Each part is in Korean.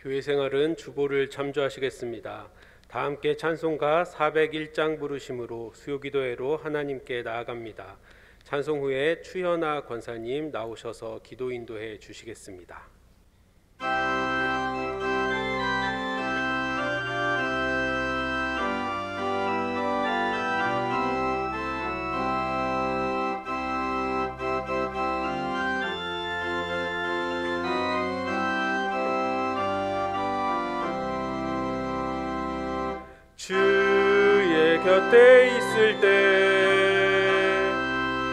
교회 생활은 주보를 참조하시겠습니다. 다 함께 찬송가 401장 부르심으로 수요기도회로 하나님께 나아갑니다. 찬송 후에 추현아 권사님 나오셔서 기도 인도해 주시겠습니다. 주의 곁에 있을 때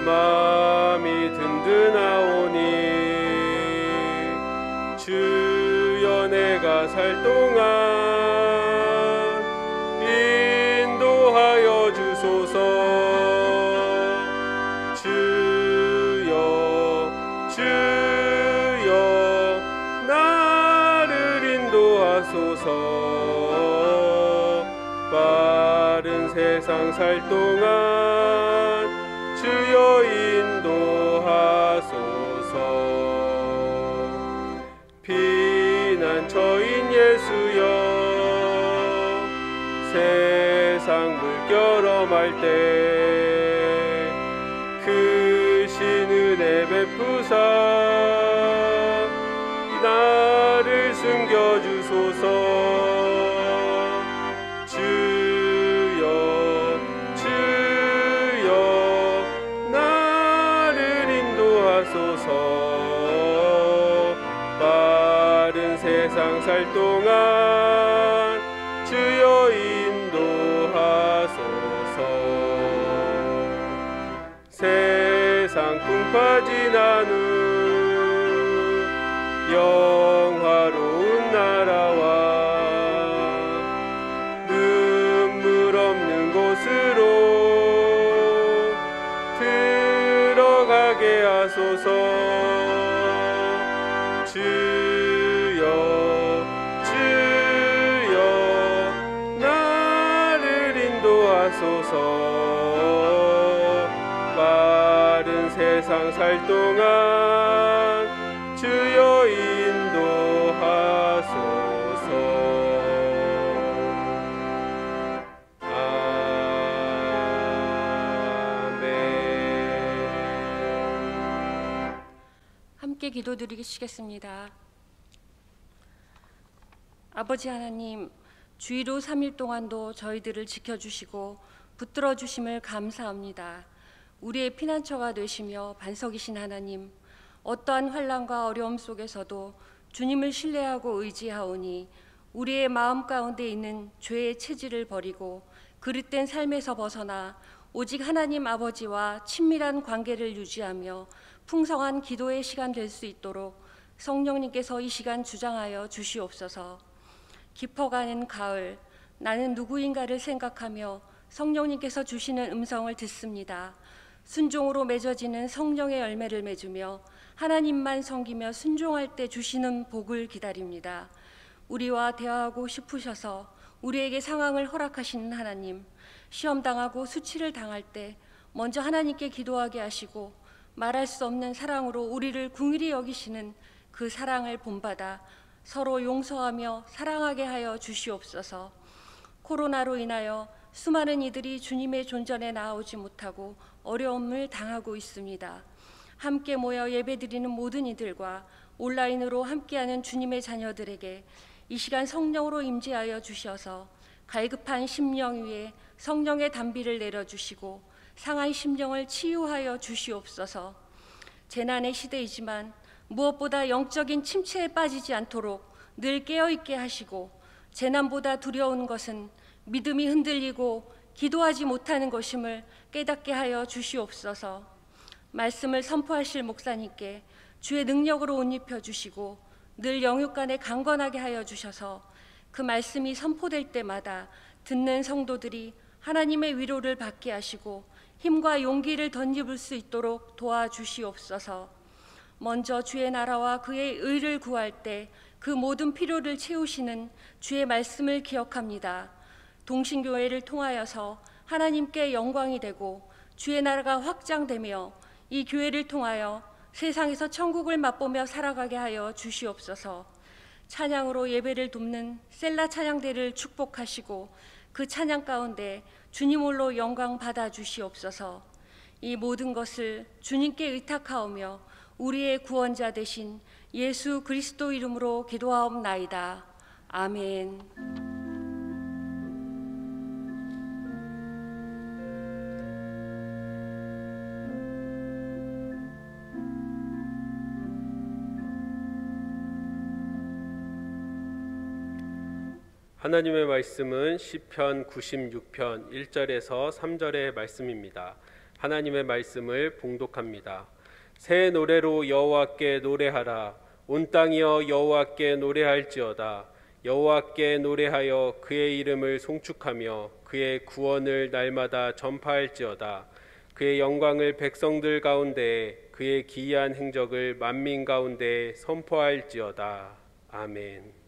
마음이 든든하오니 주여 내가 살 동안 인도하여 주소서. 주여 나를 인도하소서. 빠른 세상 살 동안 주여 인도하소서. 피난처인 예수여 세상 물결 엄할 때 크신 은혜 베푸사 나를 숨겨주소서. 빠른 세상 살 동안 주여 인도하소서. 세상 풍파 지난 후 영화로운 나라와 눈물 없는 곳으로 들어가게 하소서. 주여 나를 인도하소서. 빠른 세상 살 동안 주여 인도하소서. 함께 기도드리시겠습니다. 아버지 하나님, 주의로 3일 동안도 저희들을 지켜주시고 붙들어 주심을 감사합니다. 우리의 피난처가 되시며 반석이신 하나님, 어떠한 환난과 어려움 속에서도 주님을 신뢰하고 의지하오니 우리의 마음 가운데 있는 죄의 체질을 버리고 그릇된 삶에서 벗어나 오직 하나님 아버지와 친밀한 관계를 유지하며 풍성한 기도의 시간 될 수 있도록 성령님께서 이 시간 주장하여 주시옵소서. 깊어가는 가을, 나는 누구인가를 생각하며 성령님께서 주시는 음성을 듣습니다. 순종으로 맺어지는 성령의 열매를 맺으며 하나님만 섬기며 순종할 때 주시는 복을 기다립니다. 우리와 대화하고 싶으셔서 우리에게 상황을 허락하시는 하나님, 시험당하고 수치를 당할 때 먼저 하나님께 기도하게 하시고 말할 수 없는 사랑으로 우리를 긍휼히 여기시는 그 사랑을 본받아 서로 용서하며 사랑하게 하여 주시옵소서. 코로나로 인하여 수많은 이들이 주님의 존전에 나오지 못하고 어려움을 당하고 있습니다. 함께 모여 예배드리는 모든 이들과 온라인으로 함께하는 주님의 자녀들에게 이 시간 성령으로 임재하여 주셔서 갈급한 심령 위에 성령의 단비를 내려주시고 상한 심령을 치유하여 주시옵소서. 재난의 시대이지만 무엇보다 영적인 침체에 빠지지 않도록 늘 깨어있게 하시고, 재난보다 두려운 것은 믿음이 흔들리고 기도하지 못하는 것임을 깨닫게 하여 주시옵소서. 말씀을 선포하실 목사님께 주의 능력으로 옷 입혀주시고 늘 영육간에 강건하게 하여 주셔서 그 말씀이 선포될 때마다 듣는 성도들이 하나님의 위로를 받게 하시고 힘과 용기를 덧입을 수 있도록 도와주시옵소서. 먼저 주의 나라와 그의 의를 구할 때 그 모든 필요를 채우시는 주의 말씀을 기억합니다. 동신교회를 통하여서 하나님께 영광이 되고 주의 나라가 확장되며 이 교회를 통하여 세상에서 천국을 맛보며 살아가게 하여 주시옵소서. 찬양으로 예배를 돕는 셀라 찬양대를 축복하시고 그 찬양 가운데 주님 홀로 영광 받아 주시옵소서. 이 모든 것을 주님께 의탁하오며 우리의 구원자 되신 예수 그리스도 이름으로 기도하옵나이다. 아멘. 하나님의 말씀은 시편 96편 1절에서 3절의 말씀입니다. 하나님의 말씀을 봉독합니다. 새 노래로 여호와께 노래하라. 온 땅이여 여호와께 노래할지어다. 여호와께 노래하여 그의 이름을 송축하며 그의 구원을 날마다 전파할지어다. 그의 영광을 백성들 가운데에 그의 기이한 행적을 만민 가운데에 선포할지어다. 아멘.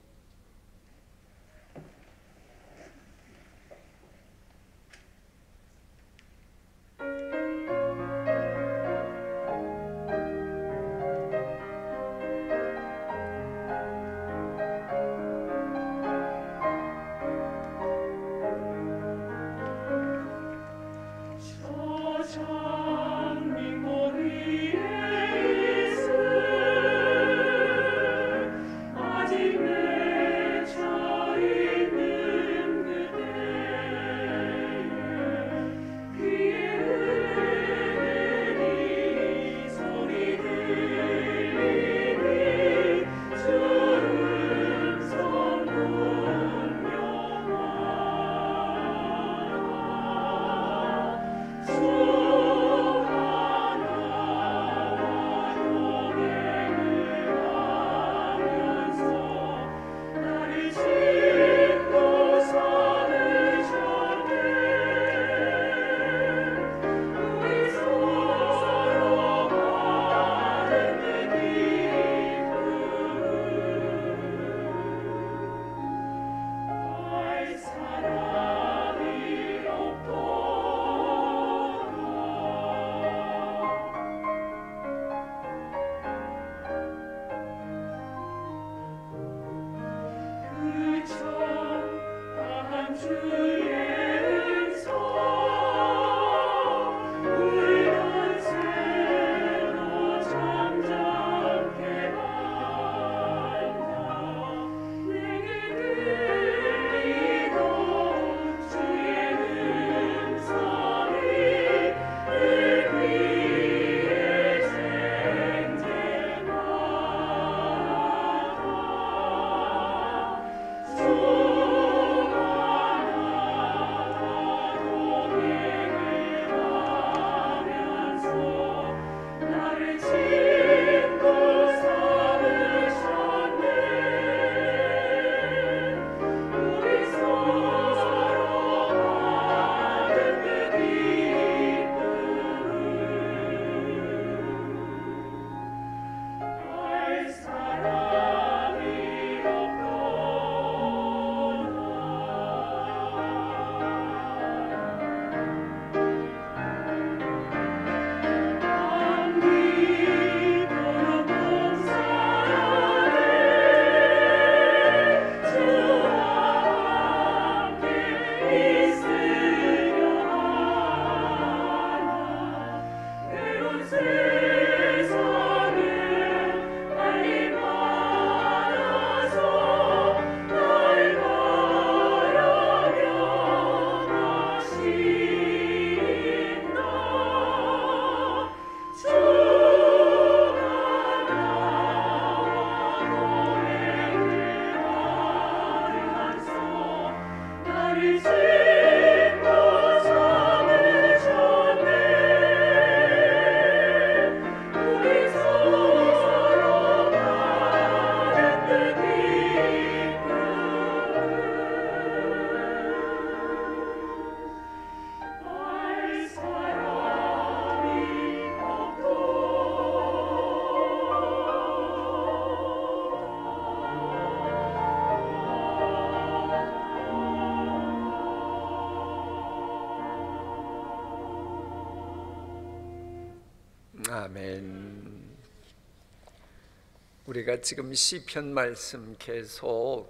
우리가 지금 시편 말씀 계속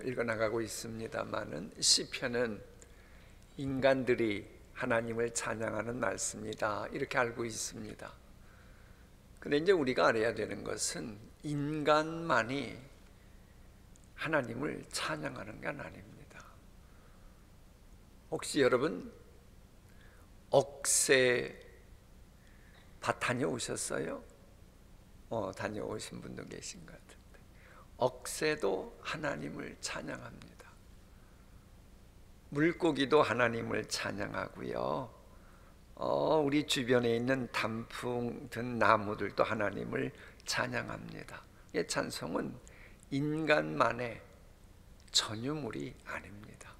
읽어나가고 있습니다마는 시편은 인간들이 하나님을 찬양하는 말씀이다 이렇게 알고 있습니다. 그런데 이제 우리가 알아야 되는 것은 인간만이 하나님을 찬양하는 건 아닙니다. 혹시 여러분 억새 밭 다녀오셨어요? 다녀오신 분도 계신 것 같은데 억새도 하나님을 찬양합니다. 물고기도 하나님을 찬양하고요. 우리 주변에 있는 단풍 든 나무들도 하나님을 찬양합니다. 이 찬송은 인간만의 전유물이 아닙니다.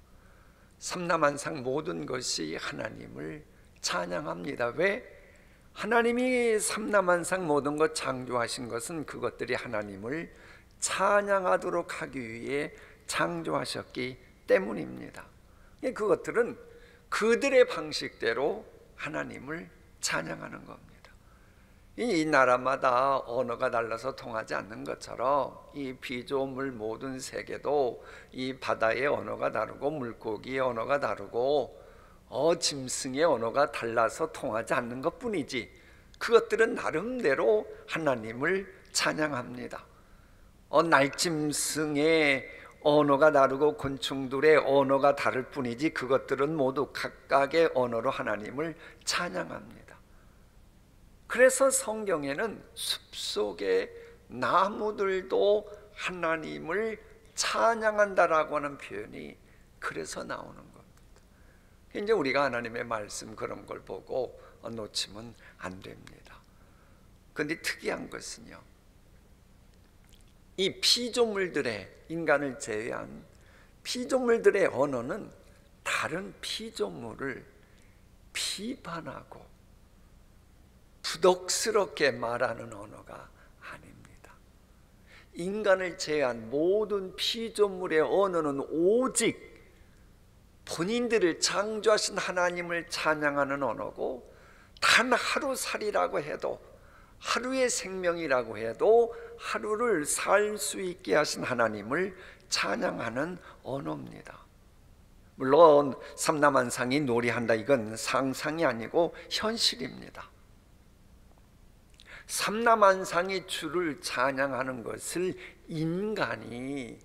삼라만상 모든 것이 하나님을 찬양합니다. 왜? 하나님이 삼라만상 모든 것 창조하신 것은 그것들이 하나님을 찬양하도록 하기 위해 창조하셨기 때문입니다. 그것들은 그들의 방식대로 하나님을 찬양하는 겁니다. 이 나라마다 언어가 달라서 통하지 않는 것처럼 이 피조물 모든 세계도 이 바다의 언어가 다르고 물고기의 언어가 다르고 짐승의 언어가 달라서 통하지 않는 것뿐이지 그것들은 나름대로 하나님을 찬양합니다. 날짐승의 언어가 다르고 곤충들의 언어가 다를 뿐이지 그것들은 모두 각각의 언어로 하나님을 찬양합니다. 그래서 성경에는 숲속의 나무들도 하나님을 찬양한다라고 하는 표현이 그래서 나오는 겁니다. 이제 우리가 하나님의 말씀 그런 걸 보고 놓치면 안 됩니다. 그런데 특이한 것은요, 이 피조물들의 인간을 제외한 피조물들의 언어는 다른 피조물을 비판하고 부덕스럽게 말하는 언어가 아닙니다. 인간을 제외한 모든 피조물의 언어는 오직 본인들을 창조하신 하나님을 찬양하는 언어고, 단 하루살이라고 해도, 하루의 생명이라고 해도 하루를 살 수 있게 하신 하나님을 찬양하는 언어입니다. 물론 삼라만상이 놀이한다, 이건 상상이 아니고 현실입니다. 삼라만상이 주를 찬양하는 것을 인간이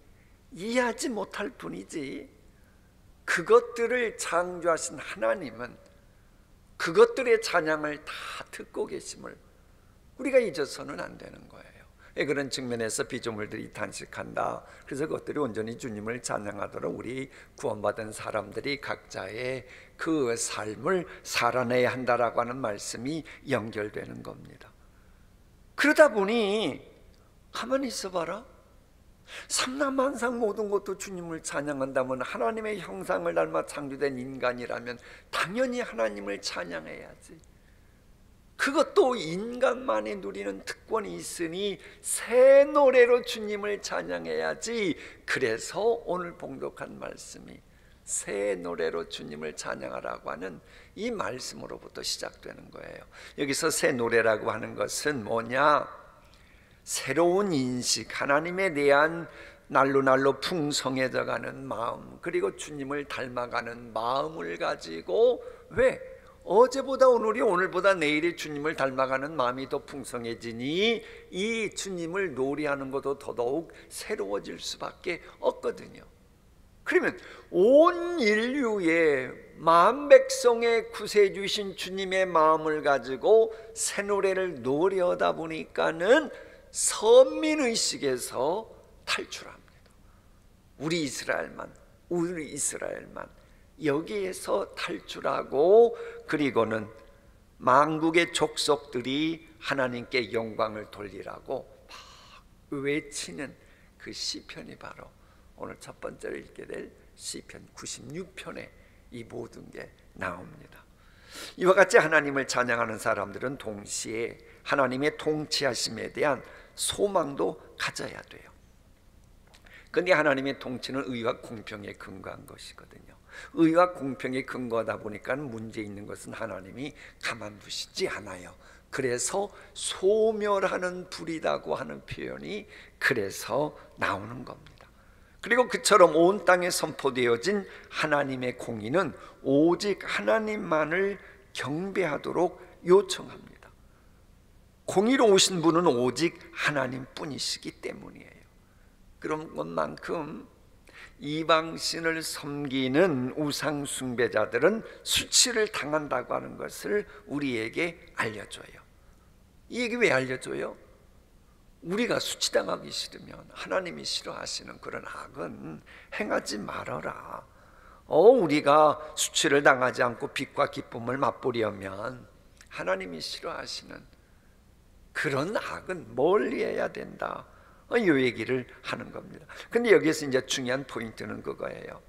이해하지 못할 뿐이지, 그것들을 창조하신 하나님은 그것들의 찬양을 다 듣고 계심을 우리가 잊어서는 안 되는 거예요. 그런 측면에서 피조물들이 탄식한다. 그래서 그것들이 온전히 주님을 찬양하도록 우리 구원받은 사람들이 각자의 그 삶을 살아내야 한다라고 하는 말씀이 연결되는 겁니다. 그러다 보니 가만히 있어봐라. 삼라만상 모든 것도 주님을 찬양한다면, 하나님의 형상을 닮아 창조된 인간이라면 당연히 하나님을 찬양해야지. 그것도 인간만이 누리는 특권이 있으니 새 노래로 주님을 찬양해야지. 그래서 오늘 봉독한 말씀이 새 노래로 주님을 찬양하라고 하는 이 말씀으로부터 시작되는 거예요. 여기서 새 노래라고 하는 것은 뭐냐? 새로운 인식, 하나님에 대한 날로 날로 풍성해져가는 마음, 그리고 주님을 닮아가는 마음을 가지고, 왜? 어제보다 오늘이, 오늘보다 내일이 주님을 닮아가는 마음이 더 풍성해지니 이 주님을 노래하는 것도 더더욱 새로워질 수밖에 없거든요. 그러면 온 인류의 만 백성의 구세주신 주님의 마음을 가지고 새 노래를 노래하다 보니까는 선민의식에서 탈출합니다. 우리 이스라엘만 여기에서 탈출하고, 그리고는 만국의 족속들이 하나님께 영광을 돌리라고 막 외치는 그 시편이 바로 오늘 첫 번째로 읽게 될 시편 96편에 이 모든 게 나옵니다. 이와 같이 하나님을 찬양하는 사람들은 동시에 하나님의 통치하심에 대한 소망도 가져야 돼요. 그런데 하나님의 통치는 의와 공평에 근거한 것이거든요. 의와 공평에 근거하다 보니까 문제 있는 것은 하나님이 가만두시지 않아요. 그래서 소멸하는 불이라고 하는 표현이 그래서 나오는 겁니다. 그리고 그처럼 온 땅에 선포되어진 하나님의 공의는 오직 하나님만을 경배하도록 요청합니다. 공의로우신 분은 오직 하나님뿐이시기 때문이에요. 그런 것만큼 이방신을 섬기는 우상 숭배자들은 수치를 당한다고 하는 것을 우리에게 알려줘요. 이 얘기 왜 알려줘요? 우리가 수치당하기 싫으면 하나님이 싫어하시는 그런 악은 행하지 말아라. 우리가 수치를 당하지 않고 빛과 기쁨을 맛보려면 하나님이 싫어하시는 그런 악은 멀리해야 된다. 이 얘기를 하는 겁니다. 근데 여기에서 이제 중요한 포인트는 그거예요.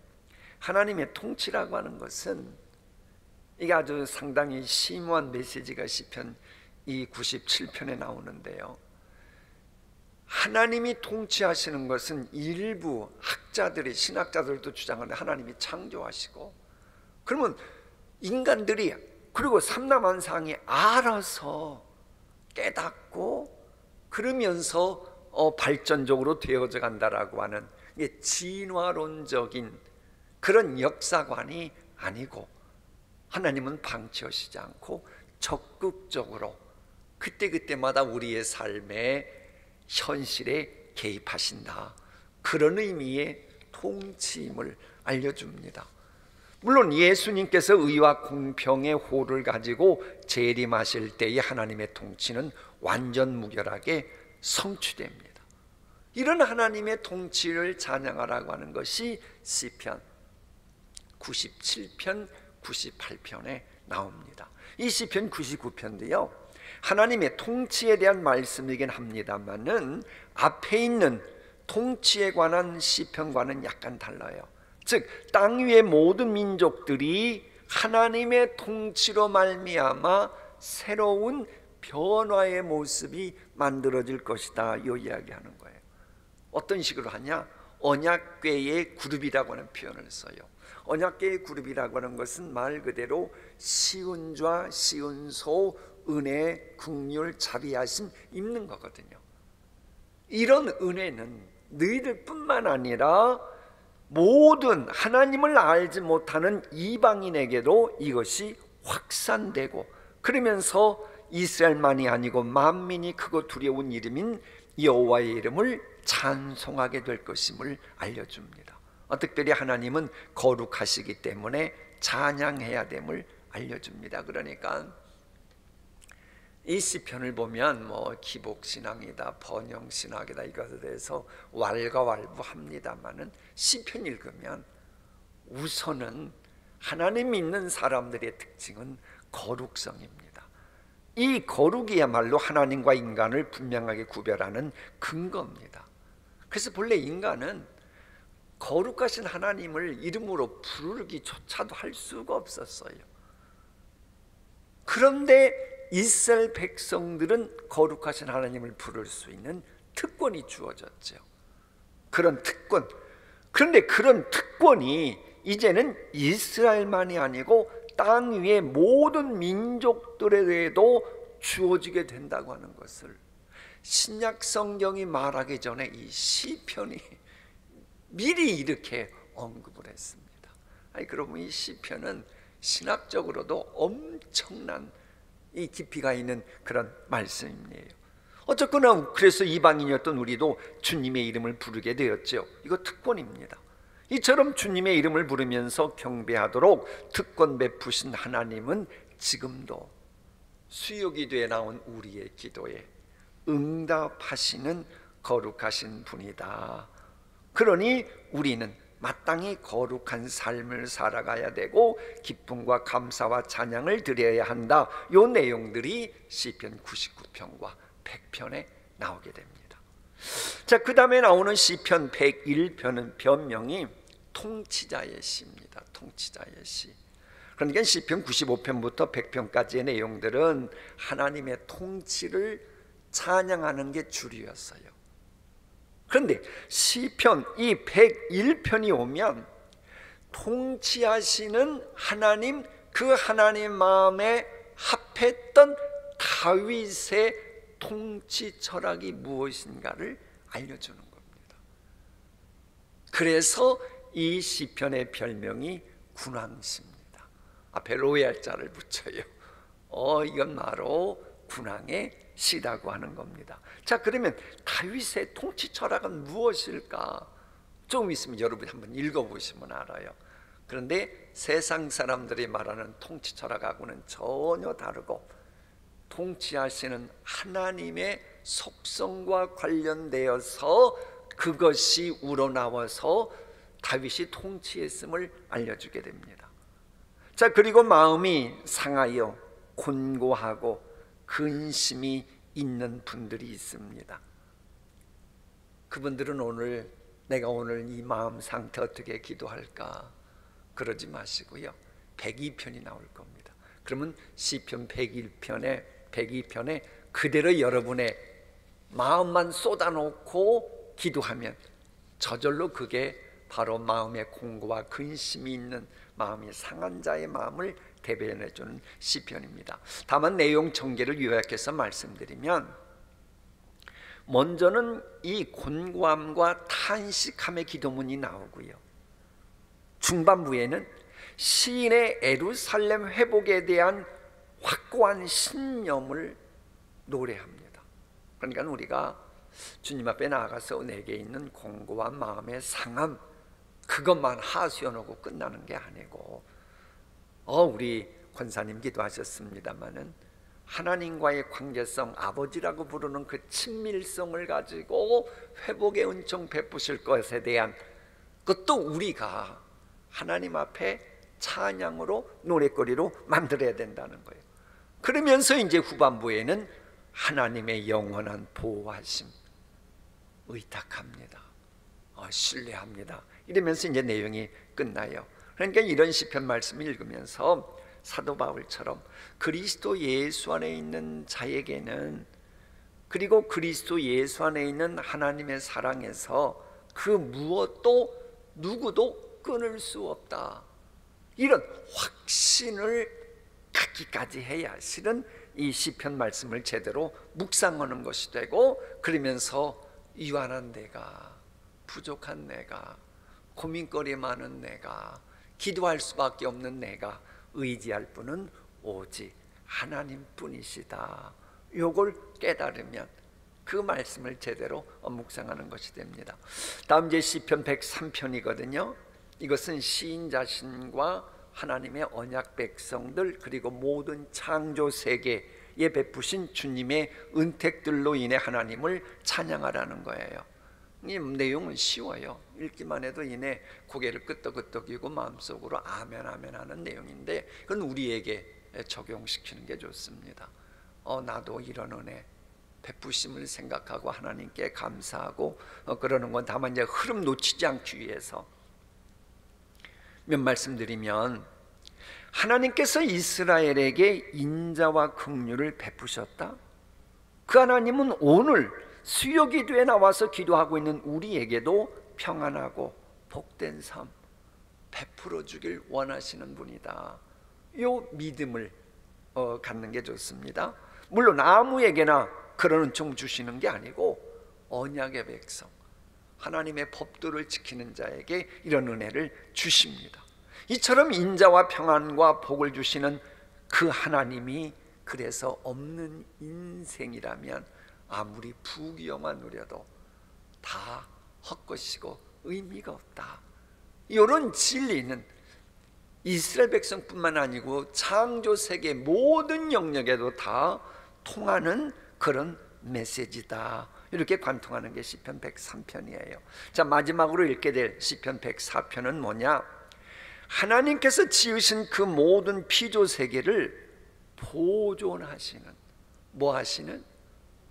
하나님의 통치라고 하는 것은 이게 아주 상당히 심오한 메시지가 시편 이 97편에 나오는데요. 하나님이 통치하시는 것은 일부 학자들이, 신학자들도 주장하는데 하나님이 창조하시고, 그러면 인간들이 그리고 삼라만상이 알아서 깨닫고 그러면서 발전적으로 되어져 간다라고 하는 진화론적인 그런 역사관이 아니고, 하나님은 방치하시지 않고 적극적으로 그때그때마다 우리의 삶에 현실에 개입하신다. 그런 의미의 통치임을 알려줍니다. 물론 예수님께서 의와 공평의 호를 가지고 재림하실 때의 하나님의 통치는 완전 무결하게 성취됩니다. 이런 하나님의 통치를 찬양하라고 하는 것이 시편 97편, 98편에 나옵니다. 이 시편 99편도요 하나님의 통치에 대한 말씀이긴 합니다만은 앞에 있는 통치에 관한 시편과는 약간 달라요. 즉 땅 위의 모든 민족들이 하나님의 통치로 말미암아 새로운 변화의 모습이 만들어질 것이다, 이 이야기하는 거예요. 어떤 식으로 하냐? 언약궤의 그룹이라고 하는 표현을 써요. 언약궤의 그룹이라고 하는 것은 말 그대로 시은좌, 시은소, 은혜, 긍휼, 자비하심 입는 거거든요. 이런 은혜는 너희들 뿐만 아니라 모든 하나님을 알지 못하는 이방인에게도 이것이 확산되고, 그러면서 이스라엘만이 아니고 만민이 크고 두려운 이름인 여호와의 이름을 찬송하게 될 것임을 알려줍니다. 특별히 하나님은 거룩하시기 때문에 찬양해야 됨을 알려줍니다. 그러니까 이 시편을 보면 기복신앙이다, 번영신학이다 이것에 대해서 왈가왈부합니다만은 시편 읽으면 우선은 하나님 믿는 사람들의 특징은 거룩성입니다. 이 거룩이야말로 하나님과 인간을 분명하게 구별하는 근거입니다. 그래서 본래 인간은 거룩하신 하나님을 이름으로 부르기조차도 할 수가 없었어요. 그런데 이스라엘 백성들은 거룩하신 하나님을 부를 수 있는 특권이 주어졌죠. 그런 특권. 그런데 그런 특권이 이제는 이스라엘만이 아니고 땅 위의 모든 민족들에게도 주어지게 된다고 하는 것을 신약 성경이 말하기 전에 이 시편이 미리 이렇게 언급을 했습니다. 그러면 이 시편은 신학적으로도 엄청난 이 깊이가 있는 그런 말씀이에요. 어쨌거나 그래서 이방인이었던 우리도 주님의 이름을 부르게 되었죠. 이거 특권입니다. 이처럼 주님의 이름을 부르면서 경배하도록 특권 베푸신 하나님은 지금도 수요기도에 나온 우리의 기도에 응답하시는 거룩하신 분이다. 그러니 우리는 마땅히 거룩한 삶을 살아가야 되고 기쁨과 감사와 찬양을 드려야 한다. 이 내용들이 시편 99편과 100편에 나오게 됩니다. 자, 그 다음에 나오는 시편 101편은 변명이 통치자의 시입니다. 통치자의 시. 그러니까 시편 95편부터 100편까지의 내용들은 하나님의 통치를 찬양하는 게 주류였어요. 그런데 시편 이 101편이 오면 통치하시는 하나님, 그 하나님 마음에 합했던 다윗의 통치 철학이 무엇인가를 알려주는 겁니다. 그래서 이 시편의 별명이 군왕시입니다. 앞에 로얄자를 붙여요. 이건 바로 군왕의 시라고 하는 겁니다. 자, 그러면 다윗의 통치 철학은 무엇일까? 좀 있으면 여러분이 한번 읽어보시면 알아요. 그런데 세상 사람들이 말하는 통치 철학하고는 전혀 다르고, 통치하시는 하나님의 속성과 관련되어서 그것이 우러나와서 다윗이 통치했음을 알려주게 됩니다. 자, 그리고 마음이 상하여 곤고하고 근심이 있는 분들이 있습니다. 그분들은 내가 오늘 이 마음 상태 어떻게 기도할까 그러지 마시고요, 102편이 나올 겁니다. 그러면 시편 102편에 그대로 여러분의 마음만 쏟아놓고 기도하면 저절로 그게 바로 마음의 공고와 근심이 있는 마음이 상한 자의 마음을 대변해주는 시편입니다. 다만 내용 전개를 요약해서 말씀드리면, 먼저는 이 곤고함과 탄식함의 기도문이 나오고요, 중반부에는 시인의 예루살렘 회복에 대한 확고한 신념을 노래합니다. 그러니까 우리가 주님 앞에 나아가서 내게 있는 공고한 마음의 상함, 그것만 하수연하고 끝나는 게 아니고, 우리 권사님 기도하셨습니다마는 하나님과의 관계성, 아버지라고 부르는 그 친밀성을 가지고 회복의 은총 베푸실 것에 대한 것도 우리가 하나님 앞에 찬양으로, 노랫거리로 만들어야 된다는 거예요. 그러면서 이제 후반부에는 하나님의 영원한 보호하심 의탁합니다. 신뢰합니다. 이러면서 이제 내용이 끝나요. 그러니까 이런 시편 말씀을 읽으면서 사도 바울처럼 그리스도 예수 안에 있는 자에게는, 그리고 그리스도 예수 안에 있는 하나님의 사랑에서 그 무엇도 누구도 끊을 수 없다, 이런 확신을 갖기까지 해야 실은 이 시편 말씀을 제대로 묵상하는 것이 되고, 그러면서 유한한 내가, 부족한 내가, 고민거리 많은 내가, 기도할 수밖에 없는 내가 의지할 분은 오직 하나님뿐이시다, 요걸 깨달으면 그 말씀을 제대로 묵상하는 것이 됩니다. 다음 이제 시편 103편이거든요. 이것은 시인 자신과 하나님의 언약 백성들, 그리고 모든 창조 세계에 베푸신 주님의 은택들로 인해 하나님을 찬양하라는 거예요. 이 내용은 쉬워요. 읽기만 해도 이내 고개를 끄덕끄덕이고 마음속으로 아멘 아멘 하는 내용인데, 그건 우리에게 적용시키는 게 좋습니다. 나도 이런 은혜 베푸심을 생각하고 하나님께 감사하고 그러는 건, 다만 이제 흐름 놓치지 않기 위해서 몇 말씀 드리면, 하나님께서 이스라엘에게 인자와 긍휼을 베푸셨다. 그 하나님은 오늘 수요기도에 나와서 기도하고 있는 우리에게도 평안하고 복된 삶 베풀어 주길 원하시는 분이다. 이 믿음을 갖는 게 좋습니다. 물론 아무에게나 그런 은총 주시는 게 아니고, 언약의 백성, 하나님의 법도를 지키는 자에게 이런 은혜를 주십니다. 이처럼 인자와 평안과 복을 주시는 그 하나님이 그래서 없는 인생이라면 아무리 부귀영화 누려도 다 헛것이고 의미가 없다. 이런 진리는 이스라엘 백성뿐만 아니고 창조 세계 모든 영역에도 다 통하는 그런 메시지다, 이렇게 관통하는 게 시편 103편이에요. 자, 마지막으로 읽게 될 시편 104편은 뭐냐? 하나님께서 지으신 그 모든 피조 세계를 보존하시는, 뭐 하시는?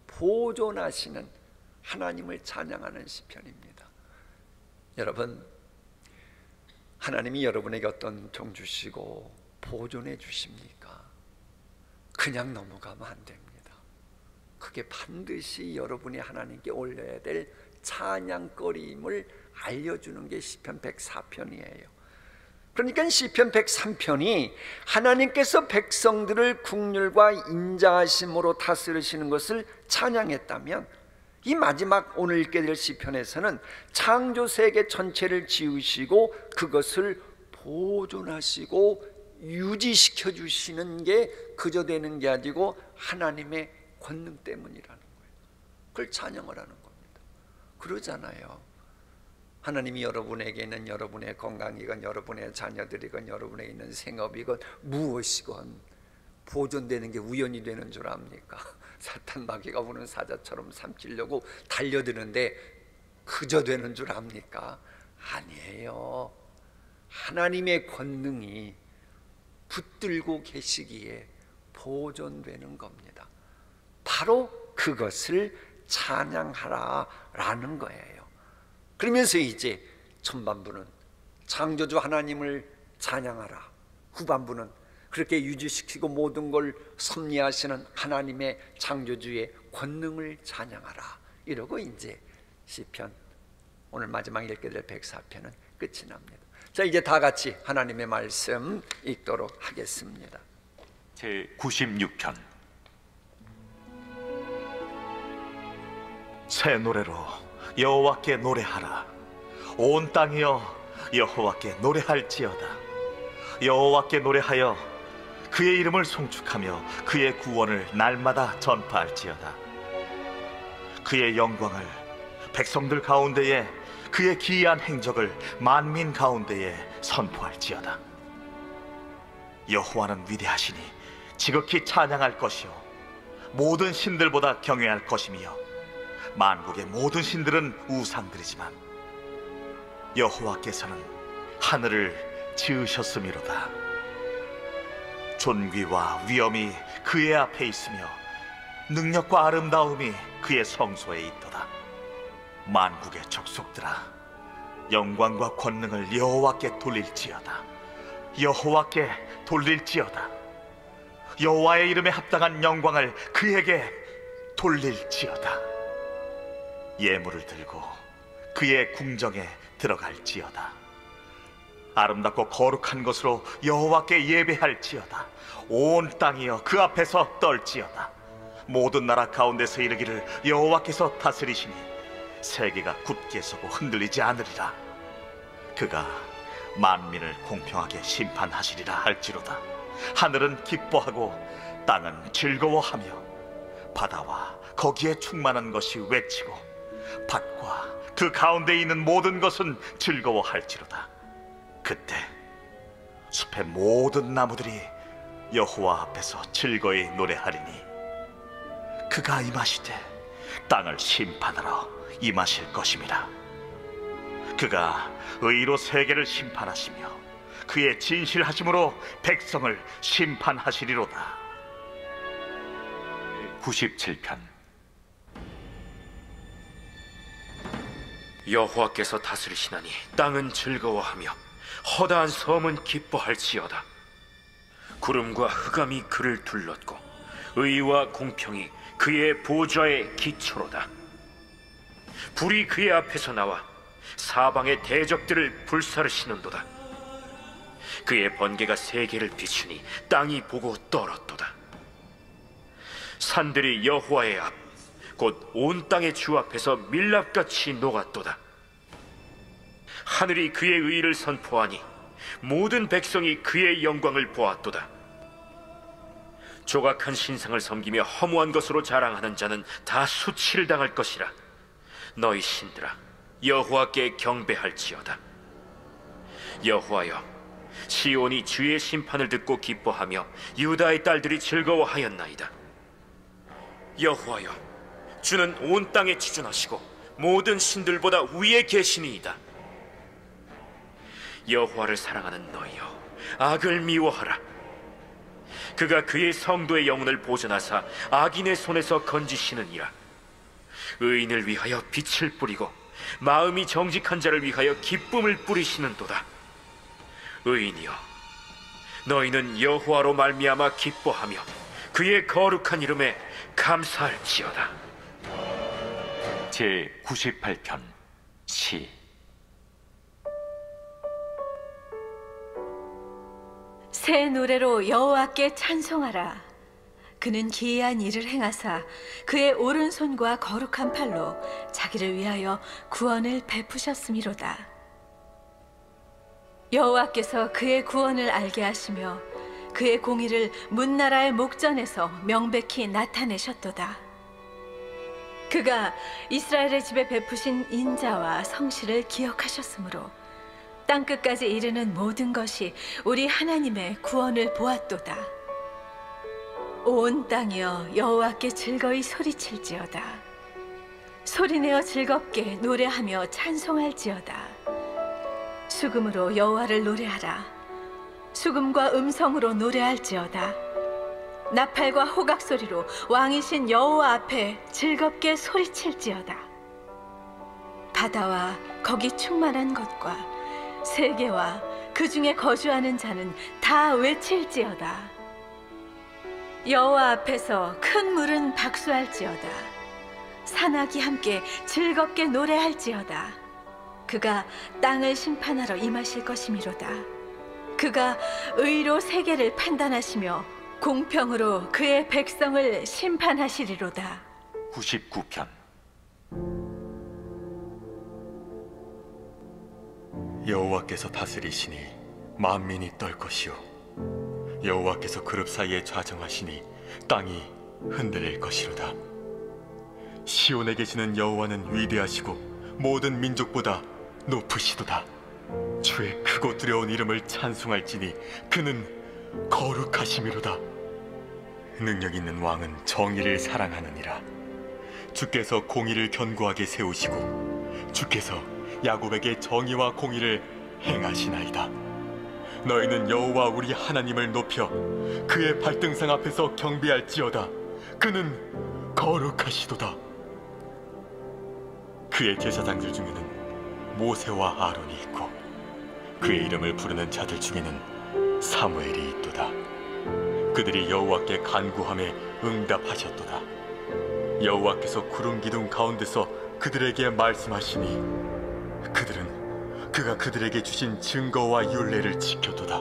보존하시는 하나님을 찬양하는 시편입니다. 여러분, 하나님이 여러분에게 어떤 종 주시고 보존해 주십니까? 그냥 넘어가면 안 됩니다. 그게 반드시 여러분이 하나님께 올려야 될 찬양거리임을 알려주는 게 시편 104편이에요. 그러니까 시편 103편이 하나님께서 백성들을 국률과 인자하심으로 다스리시는 것을 찬양했다면, 이 마지막 오늘 읽게 될 시편에서는 창조 세계 전체를 지으시고 그것을 보존하시고 유지시켜 주시는 게 그저 되는 게 아니고 하나님의 권능 때문이라는 거예요. 그걸 찬양을 하는 겁니다. 그러잖아요. 하나님이 여러분에게는 여러분의 건강이건 여러분의 자녀들이건 여러분에게 있는 생업이건 무엇이건 보존되는 게 우연이 되는 줄 압니까? 사탄 마귀가 우는 사자처럼 삼키려고 달려드는데 그저 되는 줄 압니까? 아니에요. 하나님의 권능이 붙들고 계시기에 보존되는 겁니다. 바로 그것을 찬양하라라는 거예요. 그러면서 이제 전반부는 창조주 하나님을 찬양하라, 후반부는 그렇게 유지시키고 모든 걸 섭리하시는 하나님의 창조주의 권능을 찬양하라, 이러고 이제 시편 오늘 마지막 읽게 될 104편은 끝이 납니다. 자, 이제 다 같이 하나님의 말씀 읽도록 하겠습니다. 제 96편. 새 노래로 여호와께 노래하라. 온 땅이여 여호와께 노래할지어다. 여호와께 노래하여 그의 이름을 송축하며 그의 구원을 날마다 전파할지어다. 그의 영광을 백성들 가운데에, 그의 기이한 행적을 만민 가운데에 선포할지어다. 여호와는 위대하시니 지극히 찬양할 것이요 모든 신들보다 경외할 것이며 만국의 모든 신들은 우상들이지만 여호와께서는 하늘을 지으셨음이로다. 존귀와 위엄이 그의 앞에 있으며 능력과 아름다움이 그의 성소에 있도다. 만국의 족속들아, 영광과 권능을 여호와께 돌릴지어다. 여호와께 돌릴지어다. 여호와의 이름에 합당한 영광을 그에게 돌릴지어다. 예물을 들고 그의 궁정에 들어갈지어다. 아름답고 거룩한 것으로 여호와께 예배할지어다. 온 땅이여 그 앞에서 떨지어다. 모든 나라 가운데서 이르기를 여호와께서 다스리시니 세계가 굳게 서고 흔들리지 않으리라. 그가 만민을 공평하게 심판하시리라 할지로다. 하늘은 기뻐하고 땅은 즐거워하며 바다와 거기에 충만한 것이 외치고 밭과 그 가운데 있는 모든 것은 즐거워할지로다. 그때 숲의 모든 나무들이 여호와 앞에서 즐거이 노래하리니 그가 임하시되 땅을 심판하러 임하실 것임이라. 그가 의로 세계를 심판하시며 그의 진실하심으로 백성을 심판하시리로다. 97편. 여호와께서 다스리시나니 땅은 즐거워하며 허다한 섬은 기뻐할지어다. 구름과 흑암이 그를 둘렀고 의와 공평이 그의 보좌의 기초로다. 불이 그의 앞에서 나와 사방의 대적들을 불사르시는도다. 그의 번개가 세계를 비추니 땅이 보고 떨었도다. 산들이 여호와의 앞, 곧 온 땅의 주 앞에서 밀랍같이 녹았도다. 하늘이 그의 의를 선포하니 모든 백성이 그의 영광을 보았도다. 조각한 신상을 섬기며 허무한 것으로 자랑하는 자는 다 수치를 당할 것이라. 너희 신들아, 여호와께 경배할지어다. 여호와여, 시온이 주의 심판을 듣고 기뻐하며 유다의 딸들이 즐거워하였나이다. 여호와여, 주는 온 땅에 지존하시고 모든 신들보다 위에 계시니이다. 여호와를 사랑하는 너희여, 악을 미워하라. 그가 그의 성도의 영혼을 보존하사 악인의 손에서 건지시느니라. 의인을 위하여 빛을 뿌리고 마음이 정직한 자를 위하여 기쁨을 뿌리시는도다. 의인이여, 너희는 여호와로 말미암아 기뻐하며 그의 거룩한 이름에 감사할지어다. 제 98편. 시. 새 노래로 여호와께 찬송하라. 그는 기이한 일을 행하사 그의 오른손과 거룩한 팔로 자기를 위하여 구원을 베푸셨음이로다. 여호와께서 그의 구원을 알게 하시며 그의 공의를 문나라의 목전에서 명백히 나타내셨도다. 그가 이스라엘의 집에 베푸신 인자와 성실을 기억하셨으므로 땅끝까지 이르는 모든 것이 우리 하나님의 구원을 보았도다. 온 땅이여 여호와께 즐거이 소리칠지어다. 소리내어 즐겁게 노래하며 찬송할지어다. 수금으로 여호와를 노래하라. 수금과 음성으로 노래할지어다. 나팔과 호각 소리로 왕이신 여호와 앞에 즐겁게 소리칠지어다. 바다와 거기 충만한 것과 세계와 그 중에 거주하는 자는 다 외칠지어다. 여호와 앞에서 큰 물은 박수할지어다. 산악이 함께 즐겁게 노래할지어다. 그가 땅을 심판하러 임하실 것이미로다. 그가 의로 세계를 판단하시며 공평으로 그의 백성을 심판하시리로다. 99편. 여호와께서 다스리시니 만민이 떨 것이요 여호와께서 그룹 사이에 좌정하시니 땅이 흔들릴 것이로다. 시온에 계시는 여호와는 위대하시고 모든 민족보다 높으시도다. 주의 크고 두려운 이름을 찬송할지니 그는 거룩하심이로다. 능력 있는 왕은 정의를 사랑하느니라. 주께서 공의를 견고하게 세우시고 주께서 야곱에게 정의와 공의를 행하시나이다. 너희는 여호와 우리 하나님을 높여 그의 발등상 앞에서 경배할지어다. 그는 거룩하시도다. 그의 제사장들 중에는 모세와 아론이 있고 그의 이름을 부르는 자들 중에는 사무엘이 있도다. 그들이 여호와께 간구함에 응답하셨도다. 여호와께서 구름 기둥 가운데서 그들에게 말씀하시니 그가 그들에게 주신 증거와 율례를 지켰도다.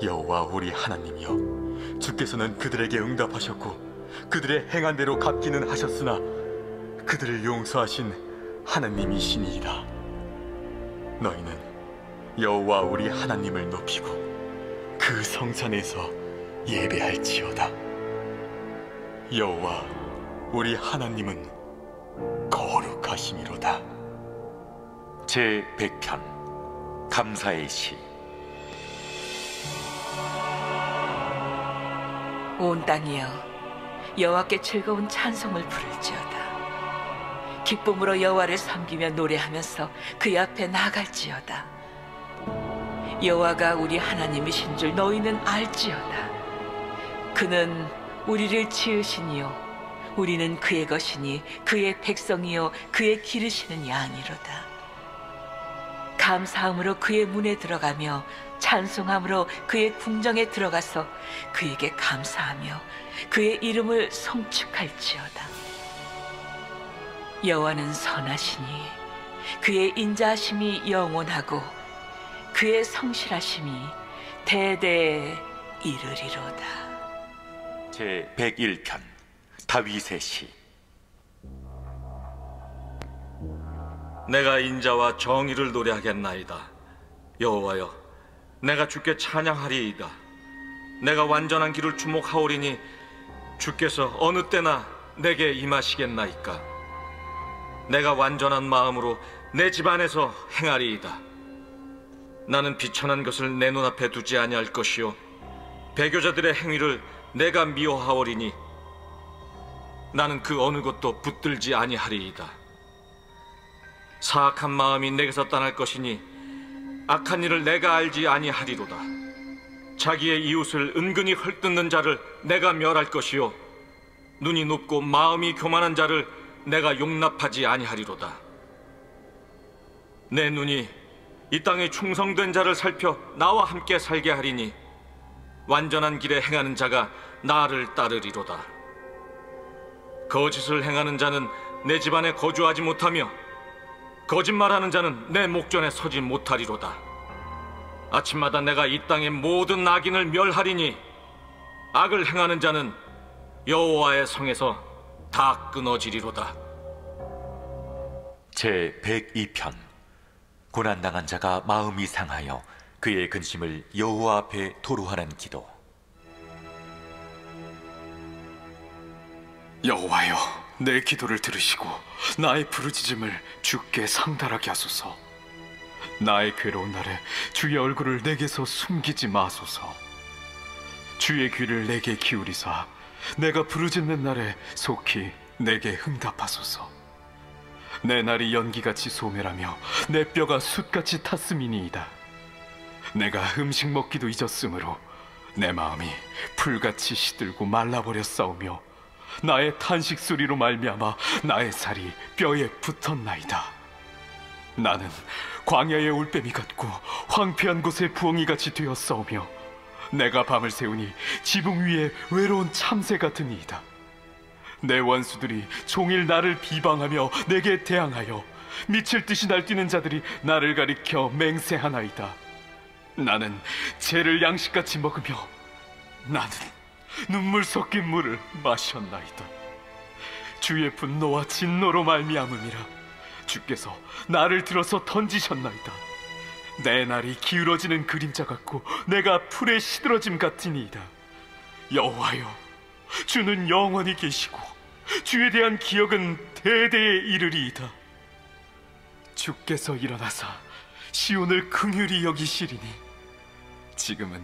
여호와 우리 하나님이여, 주께서는 그들에게 응답하셨고 그들의 행한 대로 갚기는 하셨으나 그들을 용서하신 하나님이시니이다. 너희는 여호와 우리 하나님을 높이고 그 성산에서 예배할지어다. 여호와 우리 하나님은 거룩하심이로다. 제100편. 감사의 시. 온 땅이여 여호와께 즐거운 찬송을 부를지어다. 기쁨으로 여호와를 섬기며 노래하면서 그의 앞에 나아갈지어다. 여호와가 우리 하나님이신 줄 너희는 알지어다. 그는 우리를 지으시니요 우리는 그의 것이니 그의 백성이요 그의 기르시는 양이로다. 감사함으로 그의 문에 들어가며 찬송함으로 그의 궁정에 들어가서 그에게 감사하며 그의 이름을 송축할지어다. 여호와는 선하시니 그의 인자하심이 영원하고 그의 성실하심이 대대에 이르리로다. 제101편. 다윗의 시. 내가 인자와 정의를 노래하겠나이다. 여호와여, 내가 주께 찬양하리이다. 내가 완전한 길을 주목하오리니 주께서 어느 때나 내게 임하시겠나이까. 내가 완전한 마음으로 내 집안에서 행하리이다. 나는 비천한 것을 내 눈앞에 두지 아니할 것이요 배교자들의 행위를 내가 미워하오리니 나는 그 어느 것도 붙들지 아니하리이다. 사악한 마음이 내게서 떠날 것이니 악한 일을 내가 알지 아니하리로다. 자기의 이웃을 은근히 헐뜯는 자를 내가 멸할 것이요 눈이 높고 마음이 교만한 자를 내가 용납하지 아니하리로다. 내 눈이 이 땅에 충성된 자를 살펴 나와 함께 살게 하리니 완전한 길에 행하는 자가 나를 따르리로다. 거짓을 행하는 자는 내 집안에 거주하지 못하며 거짓말하는 자는 내 목전에 서지 못하리로다. 아침마다 내가 이 땅의 모든 악인을 멸하리니 악을 행하는 자는 여호와의 성에서 다 끊어지리로다. 제 102편. 고난당한 자가 마음이 상하여 그의 근심을 여호와 앞에 토로하는 기도. 여호와여, 내 기도를 들으시고 나의 부르짖음을 주께 상달하게 하소서. 나의 괴로운 날에 주의 얼굴을 내게서 숨기지 마소서. 주의 귀를 내게 기울이사 내가 부르짖는 날에 속히 내게 응답하소서. 내 날이 연기같이 소멸하며 내 뼈가 숯같이 탔음이니이다. 내가 음식 먹기도 잊었으므로 내 마음이 풀같이 시들고 말라버렸사오며 나의 탄식 소리로 말미암아 나의 살이 뼈에 붙었나이다. 나는 광야의 올빼미 같고 황폐한 곳의 부엉이같이 되었사오며 내가 밤을 새우니 지붕 위에 외로운 참새 같으니이다. 내 원수들이 종일 나를 비방하며 내게 대항하여 미칠 듯이 날뛰는 자들이 나를 가리켜 맹세하나이다. 나는 죄를 양식같이 먹으며 나는 눈물 섞인 물을 마셨나이다. 주의 분노와 진노로 말미암음이라 주께서 나를 들어서 던지셨나이다. 내 날이 기울어지는 그림자 같고 내가 풀에 시들어짐 같으니이다. 여호와여, 주는 영원히 계시고 주에 대한 기억은 대대에 이르리이다. 주께서 일어나사 시온을 긍휼히 여기시리니 지금은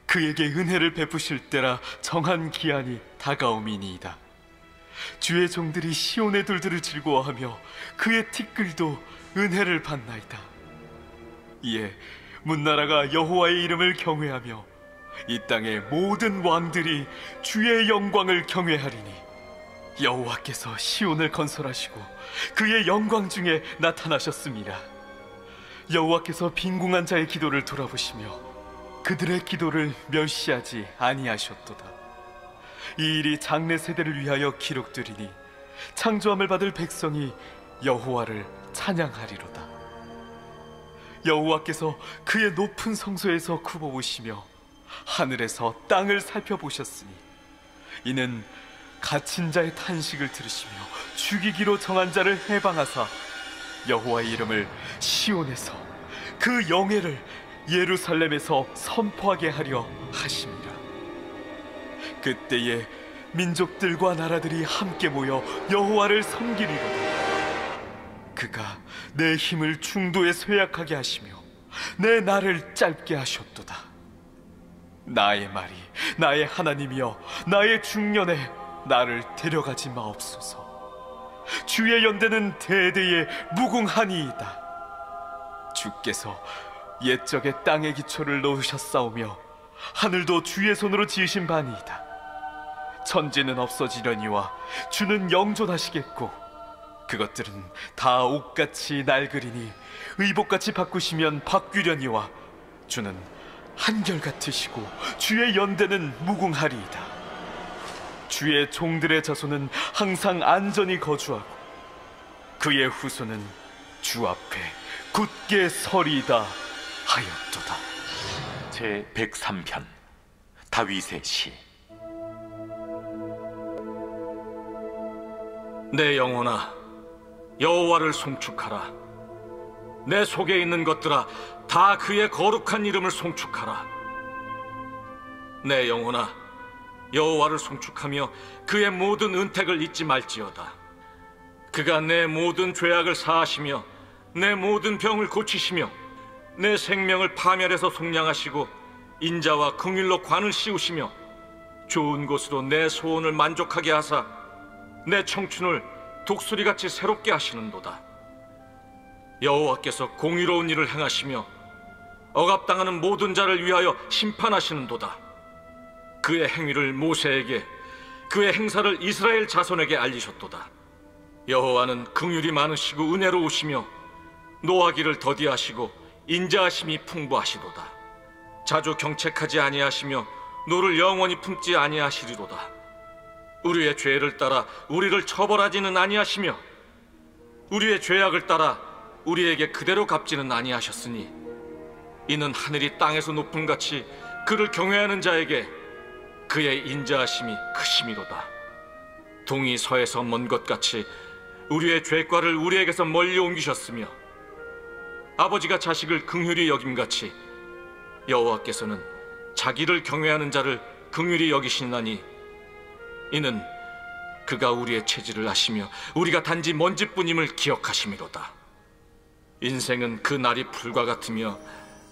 그에게 은혜를 베푸실 때라 정한 기한이 다가옴이니이다. 주의 종들이 시온의 돌들을 즐거워하며 그의 티끌도 은혜를 받나이다. 이에 문나라가 여호와의 이름을 경외하며 이 땅의 모든 왕들이 주의 영광을 경외하리니 여호와께서 시온을 건설하시고 그의 영광 중에 나타나셨습니다. 여호와께서 빈궁한 자의 기도를 돌아보시며 그들의 기도를 멸시하지 아니하셨도다. 이 일이 장래 세대를 위하여 기록되리니 창조함을 받을 백성이 여호와를 찬양하리로다. 여호와께서 그의 높은 성소에서 굽어보시며 하늘에서 땅을 살펴보셨으니 이는 갇힌 자의 탄식을 들으시며 죽이기로 정한 자를 해방하사 여호와의 이름을 시온에서 그 영예를 예루살렘에서 선포하게 하려 하심이라. 그때에 민족들과 나라들이 함께 모여 여호와를 섬기리로다. 그가 내 힘을 중도에 쇠약하게 하시며 내 날을 짧게 하셨도다. 나의 말이 나의 하나님이여 나의 중년에 나를 데려가지 마옵소서. 주의 연대는 대대에 무궁하니이다. 주께서 옛적에 땅의 기초를 놓으셨사오며 하늘도 주의 손으로 지으신 바니이다. 천지는 없어지려니와 주는 영존하시겠고 그것들은 다 옷같이 낡으리니 의복같이 바꾸시면 바뀌려니와 주는 한결같으시고 주의 연대는 무궁하리이다. 주의 종들의 자손은 항상 안전히 거주하고 그의 후손은 주 앞에 굳게 서리이다 하였도다. 제 103편. 다윗의 시. 내 영혼아, 여호와를 송축하라. 내 속에 있는 것들아, 다 그의 거룩한 이름을 송축하라. 내 영혼아, 여호와를 송축하며 그의 모든 은택을 잊지 말지어다. 그가 내 모든 죄악을 사하시며 내 모든 병을 고치시며 내 생명을 파멸해서 속량하시고 인자와 긍휼로 관을 씌우시며 좋은 곳으로 내 소원을 만족하게 하사 내 청춘을 독수리같이 새롭게 하시는도다. 여호와께서 공의로운 일을 행하시며 억압당하는 모든 자를 위하여 심판하시는도다. 그의 행위를 모세에게, 그의 행사를 이스라엘 자손에게 알리셨도다. 여호와는 긍휼이 많으시고 은혜로우시며 노하기를 더디하시고 인자하심이 풍부하시도다. 자주 경책하지 아니하시며 노를 영원히 품지 아니하시리로다. 우리의 죄를 따라 우리를 처벌하지는 아니하시며 우리의 죄악을 따라 우리에게 그대로 갚지는 아니하셨으니 이는 하늘이 땅에서 높음 같이 그를 경외하는 자에게 그의 인자하심이 크심이로다. 동이 서에서 먼 것 같이 우리의 죄과를 우리에게서 멀리 옮기셨으며 아버지가 자식을 긍휼히 여김같이 여호와께서는 자기를 경외하는 자를 긍휼히 여기시나니 이는 그가 우리의 체질을 아시며 우리가 단지 먼지뿐임을 기억하심이로다. 인생은 그 날이 풀과 같으며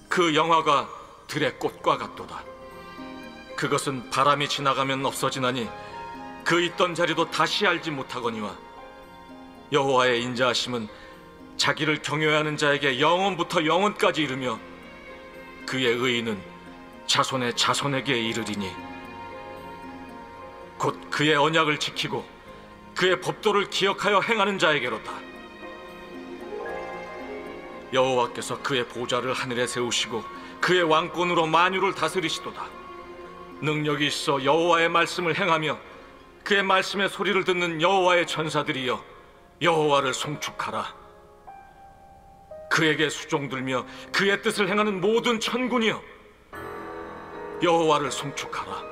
그 영화가 들의 꽃과 같도다. 그것은 바람이 지나가면 없어지나니 그 있던 자리도 다시 알지 못하거니와 여호와의 인자하심은 자기를 경외하는 자에게 영원부터 영원까지 이르며 그의 의인은 자손의 자손에게 이르리니 곧 그의 언약을 지키고 그의 법도를 기억하여 행하는 자에게로다. 여호와께서 그의 보좌를 하늘에 세우시고 그의 왕권으로 만유를 다스리시도다. 능력이 있어 여호와의 말씀을 행하며 그의 말씀의 소리를 듣는 여호와의 전사들이여 여호와를 송축하라. 그에게 수종들며 그의 뜻을 행하는 모든 천군이여 여호와를 송축하라.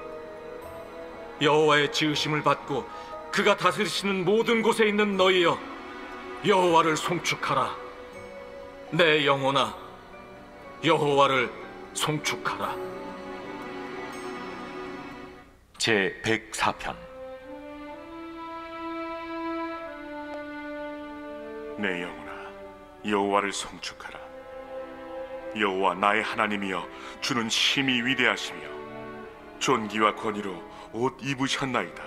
여호와의 지으심을 받고 그가 다스리시는 모든 곳에 있는 너희여 여호와를 송축하라. 내 영혼아 여호와를 송축하라. 제 104편. 내 영혼아 여호와를 송축하라. 여호와 나의 하나님이여 주는 심히 위대하시며 존귀와 권위로 옷 입으셨나이다.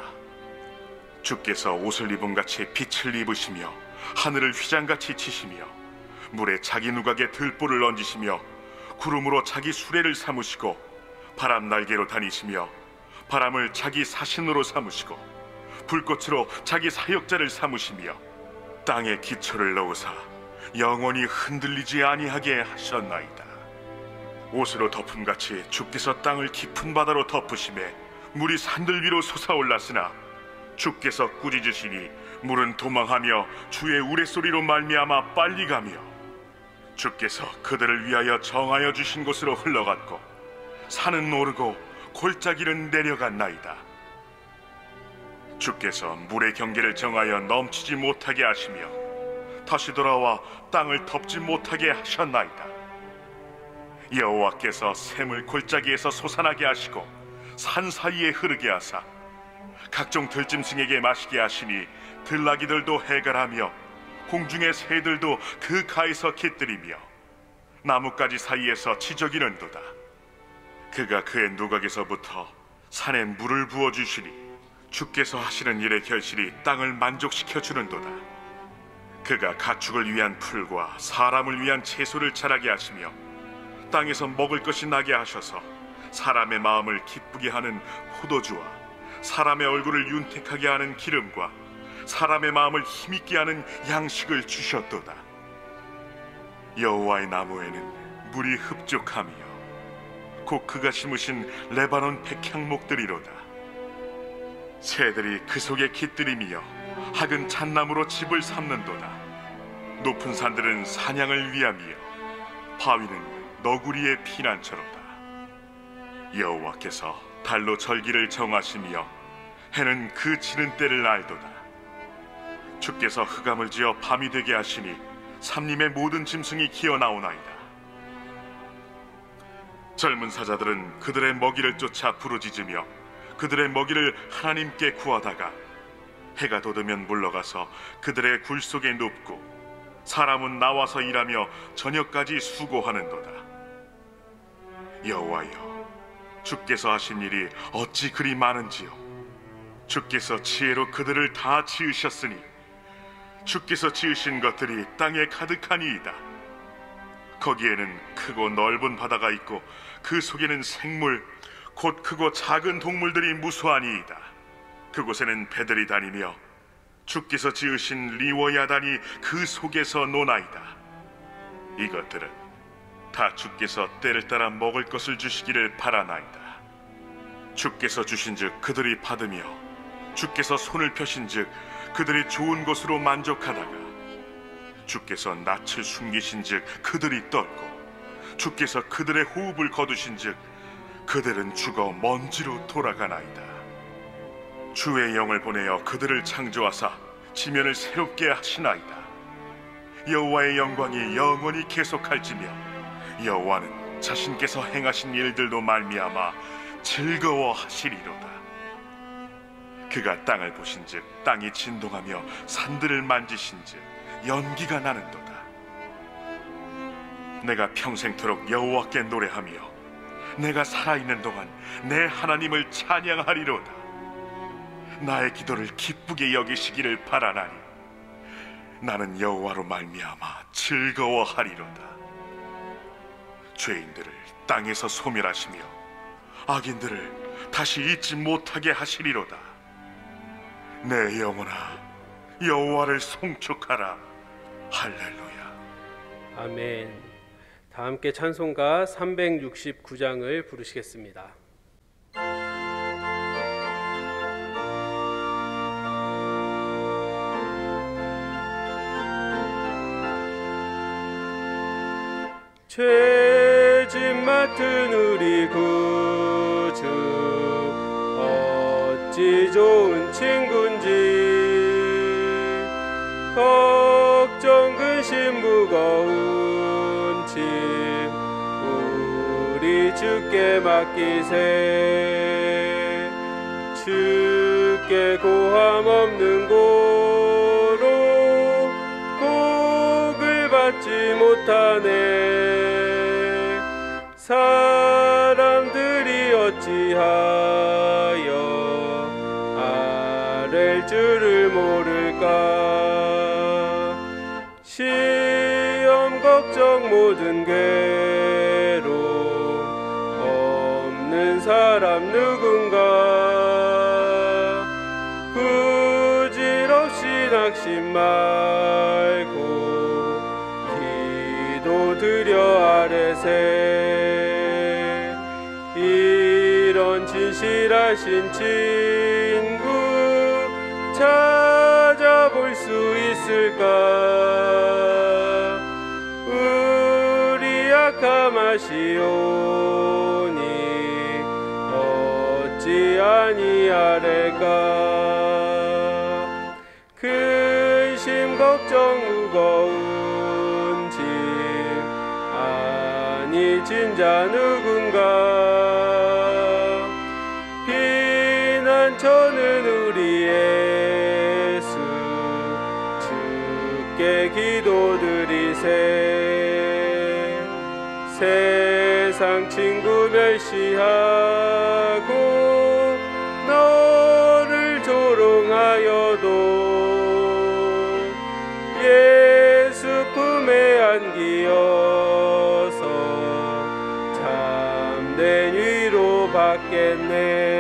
주께서 옷을 입음같이 빛을 입으시며 하늘을 휘장같이 치시며 물에 자기 누각에 들보를 얹으시며 구름으로 자기 수레를 삼으시고 바람 날개로 다니시며 바람을 자기 사신으로 삼으시고 불꽃으로 자기 사역자를 삼으시며 땅에 기초를 넣으사 영원히 흔들리지 아니하게 하셨나이다. 옷으로 덮음같이 주께서 땅을 깊은 바다로 덮으시매 물이 산들 위로 솟아올랐으나 주께서 꾸짖으시니 물은 도망하며 주의 우레소리로 말미암아 빨리 가며 주께서 그들을 위하여 정하여 주신 곳으로 흘러갔고 산은 오르고 골짜기는 내려갔나이다. 주께서 물의 경계를 정하여 넘치지 못하게 하시며 다시 돌아와 땅을 덮지 못하게 하셨나이다. 여호와께서 샘을 골짜기에서 솟아나게 하시고 산 사이에 흐르게 하사 각종 들짐승에게 마시게 하시니 들나귀들도 해갈하며 공중의 새들도 그 가에서 깃들이며 나뭇가지 사이에서 지저귀는도다. 그가 그의 누각에서부터 산에 물을 부어주시니 주께서 하시는 일의 결실이 땅을 만족시켜 주는도다. 그가 가축을 위한 풀과 사람을 위한 채소를 자라게 하시며 땅에서 먹을 것이 나게 하셔서 사람의 마음을 기쁘게 하는 포도주와 사람의 얼굴을 윤택하게 하는 기름과 사람의 마음을 힘있게 하는 양식을 주셨도다. 여호와의 나무에는 물이 흡족하며 곧 그가 심으신 레바논 백향목들이로다. 새들이 그 속에 깃들이며 학은 잣나무로 집을 삼는도다. 높은 산들은 사냥을 위함이요 바위는 너구리의 피난처로다. 여호와께서 달로 절기를 정하시며 해는 그 지는 때를 알도다. 주께서 흑암을 지어 밤이 되게 하시니 삼림의 모든 짐승이 기어나오나이다. 젊은 사자들은 그들의 먹이를 쫓아 부르짖으며 그들의 먹이를 하나님께 구하다가 해가 돋으면 물러가서 그들의 굴 속에 눕고 사람은 나와서 일하며 저녁까지 수고하는도다. 여호와여, 주께서 하신 일이 어찌 그리 많은지요. 주께서 지혜로 그들을 다 지으셨으니 주께서 지으신 것들이 땅에 가득하니이다. 거기에는 크고 넓은 바다가 있고 그 속에는 생물 곧 크고 작은 동물들이 무수하니이다. 그곳에는 배들이 다니며 주께서 지으신 리워야단이 그 속에서 노나이다. 이것들은 다 주께서 때를 따라 먹을 것을 주시기를 바라나이다. 주께서 주신즉 그들이 받으며 주께서 손을 펴신즉 그들이 좋은 것으로 만족하다가 주께서 낯을 숨기신즉 그들이 떨고 주께서 그들의 호흡을 거두신즉 그들은 죽어 먼지로 돌아가나이다. 주의 영을 보내어 그들을 창조하사 지면을 새롭게 하시나이다. 여호와의 영광이 영원히 계속할지며 여호와는 자신께서 행하신 일들로 말미암아 즐거워하시리로다. 그가 땅을 보신즉 땅이 진동하며 산들을 만지신즉 연기가 나는도다. 내가 평생토록 여호와께 노래하며 내가 살아있는 동안 내 하나님을 찬양하리로다. 나의 기도를 기쁘게 여기시기를 바라나니 나는 여호와로 말미암아 즐거워하리로다. 죄인들을 땅에서 소멸하시며 악인들을 다시 잊지 못하게 하시리로다. 내 영혼아 여호와를 송축하라. 할렐루야. 아멘. 다 함께 찬송가 369장을 부르시겠습니다. 죄짐 맡은 우리 구주 어찌 좋은 친구인지 걱정 근심 무거운 짐 우리 주께 맡기세. 주께 고함 없는 고로 복을 받지 못하네. 사람들이 어찌하여 아랠 줄을 모를까. 시험 걱정 모든 괴로움 없는 사람 누군가. 부질없이 낙심 말고 기도드려 아뢰세. 이런 진실하신 친구 찾아볼 수 있을까. 우리 약함하시오니 어찌 아니하래까. 근심 걱정 무거운 짐 아니 진자 누군가. 피난처는 우리 예수 주께 기도드리세. 세상 친구 멸시하고 너를 조롱하여도 예수 품에 안기어서 참된 위로 받겠네.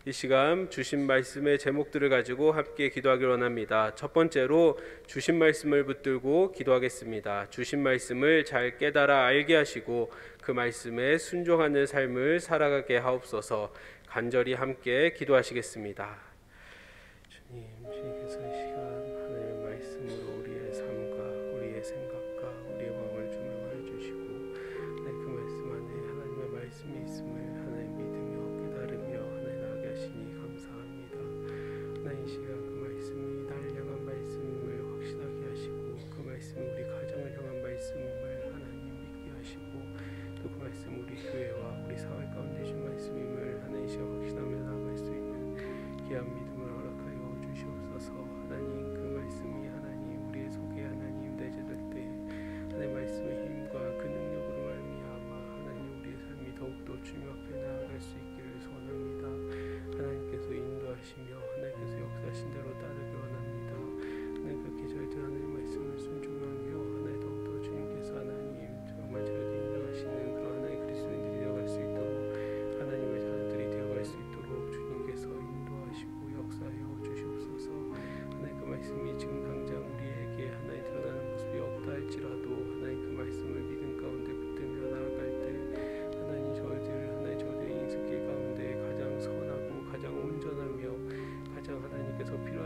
이 시간 주신 말씀의 제목들을 가지고 함께 기도하기를 원합니다. 첫 번째로 주신 말씀을 붙들고 기도하겠습니다. 주신 말씀을 잘 깨달아 알게 하시고 그 말씀에 순종하는 삶을 살아가게 하옵소서. 간절히 함께 기도하시겠습니다. 주님, 주님께서 이 시간 하나님의 말씀으로 우리의 삶과 우리의 생각과 우리의 마음을 조명하여 주시고 그 말씀 안에 하나님의 말씀이 있음을 하나님 믿으며 깨달으며 하나님 나가게 하시니 감사합니다. 하나님 이 시간 그 말씀이 나를 향한 말씀임을 확신하게 하시고 그 말씀이 우리 가정을 향한 말씀임을 하나님 믿게 하시고 또 그 말씀 우리 교회와 우리 사회 가운데 주신 말씀임을 하나님 이 시간 확신하며 나아갈 수 있는 귀한 믿음을 허락하여 주시옵소서. 하나님 그 말씀이 하나님 우리의 속에 하나님 내재될 때 하나님 말씀의 힘과 그 능력으로 말미암아 하나님 우리의 삶이 더욱더 주님 앞에 나아갈 수 있기를 소원합니다. 하나님께서 인도하시며 하나님께서 역사하신 대로 따르기 원합니다. 하나님 그 계절들 하나님의 말씀을 순종하며 하나님 더욱더 주님께서 하나님 정말 저에게 인도하시는 그런 하나님 그리스도인들이 되어갈 수 있도록 하나님의 자녀들이 되어갈 수 있도록 주님께서 인도하시고요.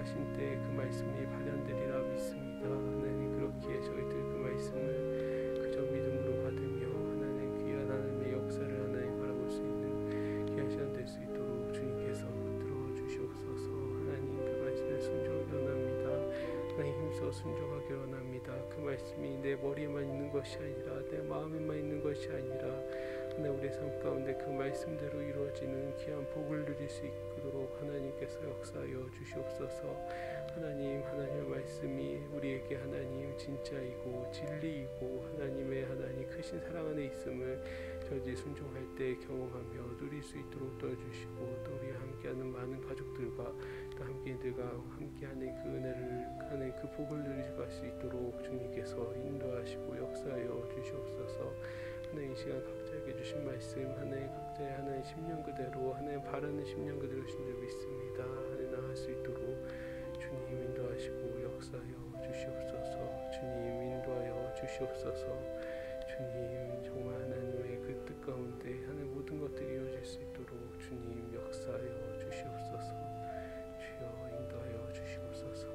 기도하신 때 그 말씀이 발현되리라 믿습니다. 하나님 그렇기에 저희들 그 말씀을 그저 믿음으로 받으며 하나님 귀한 하나님의 역사를 하나님 바라볼 수 있는 귀한 시간 될 수 있도록 주님께서 붙들어 주시옵소서. 하나님 그 말씀에 순종하기 원합니다. 하나님 힘써 순종하기 원합니다. 그 말씀이 내 머리에만 있는 것이 아니라 내 마음에만 있는 것이 아니라 하나님 우리의 삶 가운데 그 말씀대로 이루어지는 귀한 복을 누릴 수 있도록 하나님께서 역사하여 주시옵소서. 하나님의 말씀이 우리에게 하나님 진짜이고 진리이고 하나님 크신 사랑 안에 있음을 저희들이 순종할 때 경험하며 누릴 수 있도록 도와주시고 또 우리와 함께하는 많은 가족들과 또 함께하는 그 은혜를 하나님 그 복을 누릴 수 있도록 주님께서 인도하시고 역사하여 주시옵소서. 하나님 이 시간 각자에게 주신 말씀 하나님 각자의 하나님 심령 그대로 하나님 바라는 심령 그대로 신 줄 믿습니다. 하나님 나아갈 수 있도록 주님 인도하시고 역사하여 주시옵소서. 주님 인도하여 주시옵소서. 주님 정말 하나님의 그 뜻 가운데 하나님 모든 것들이 이루어질 수 있도록 주님 역사하여 주시옵소서. 주여 인도하여 주시옵소서.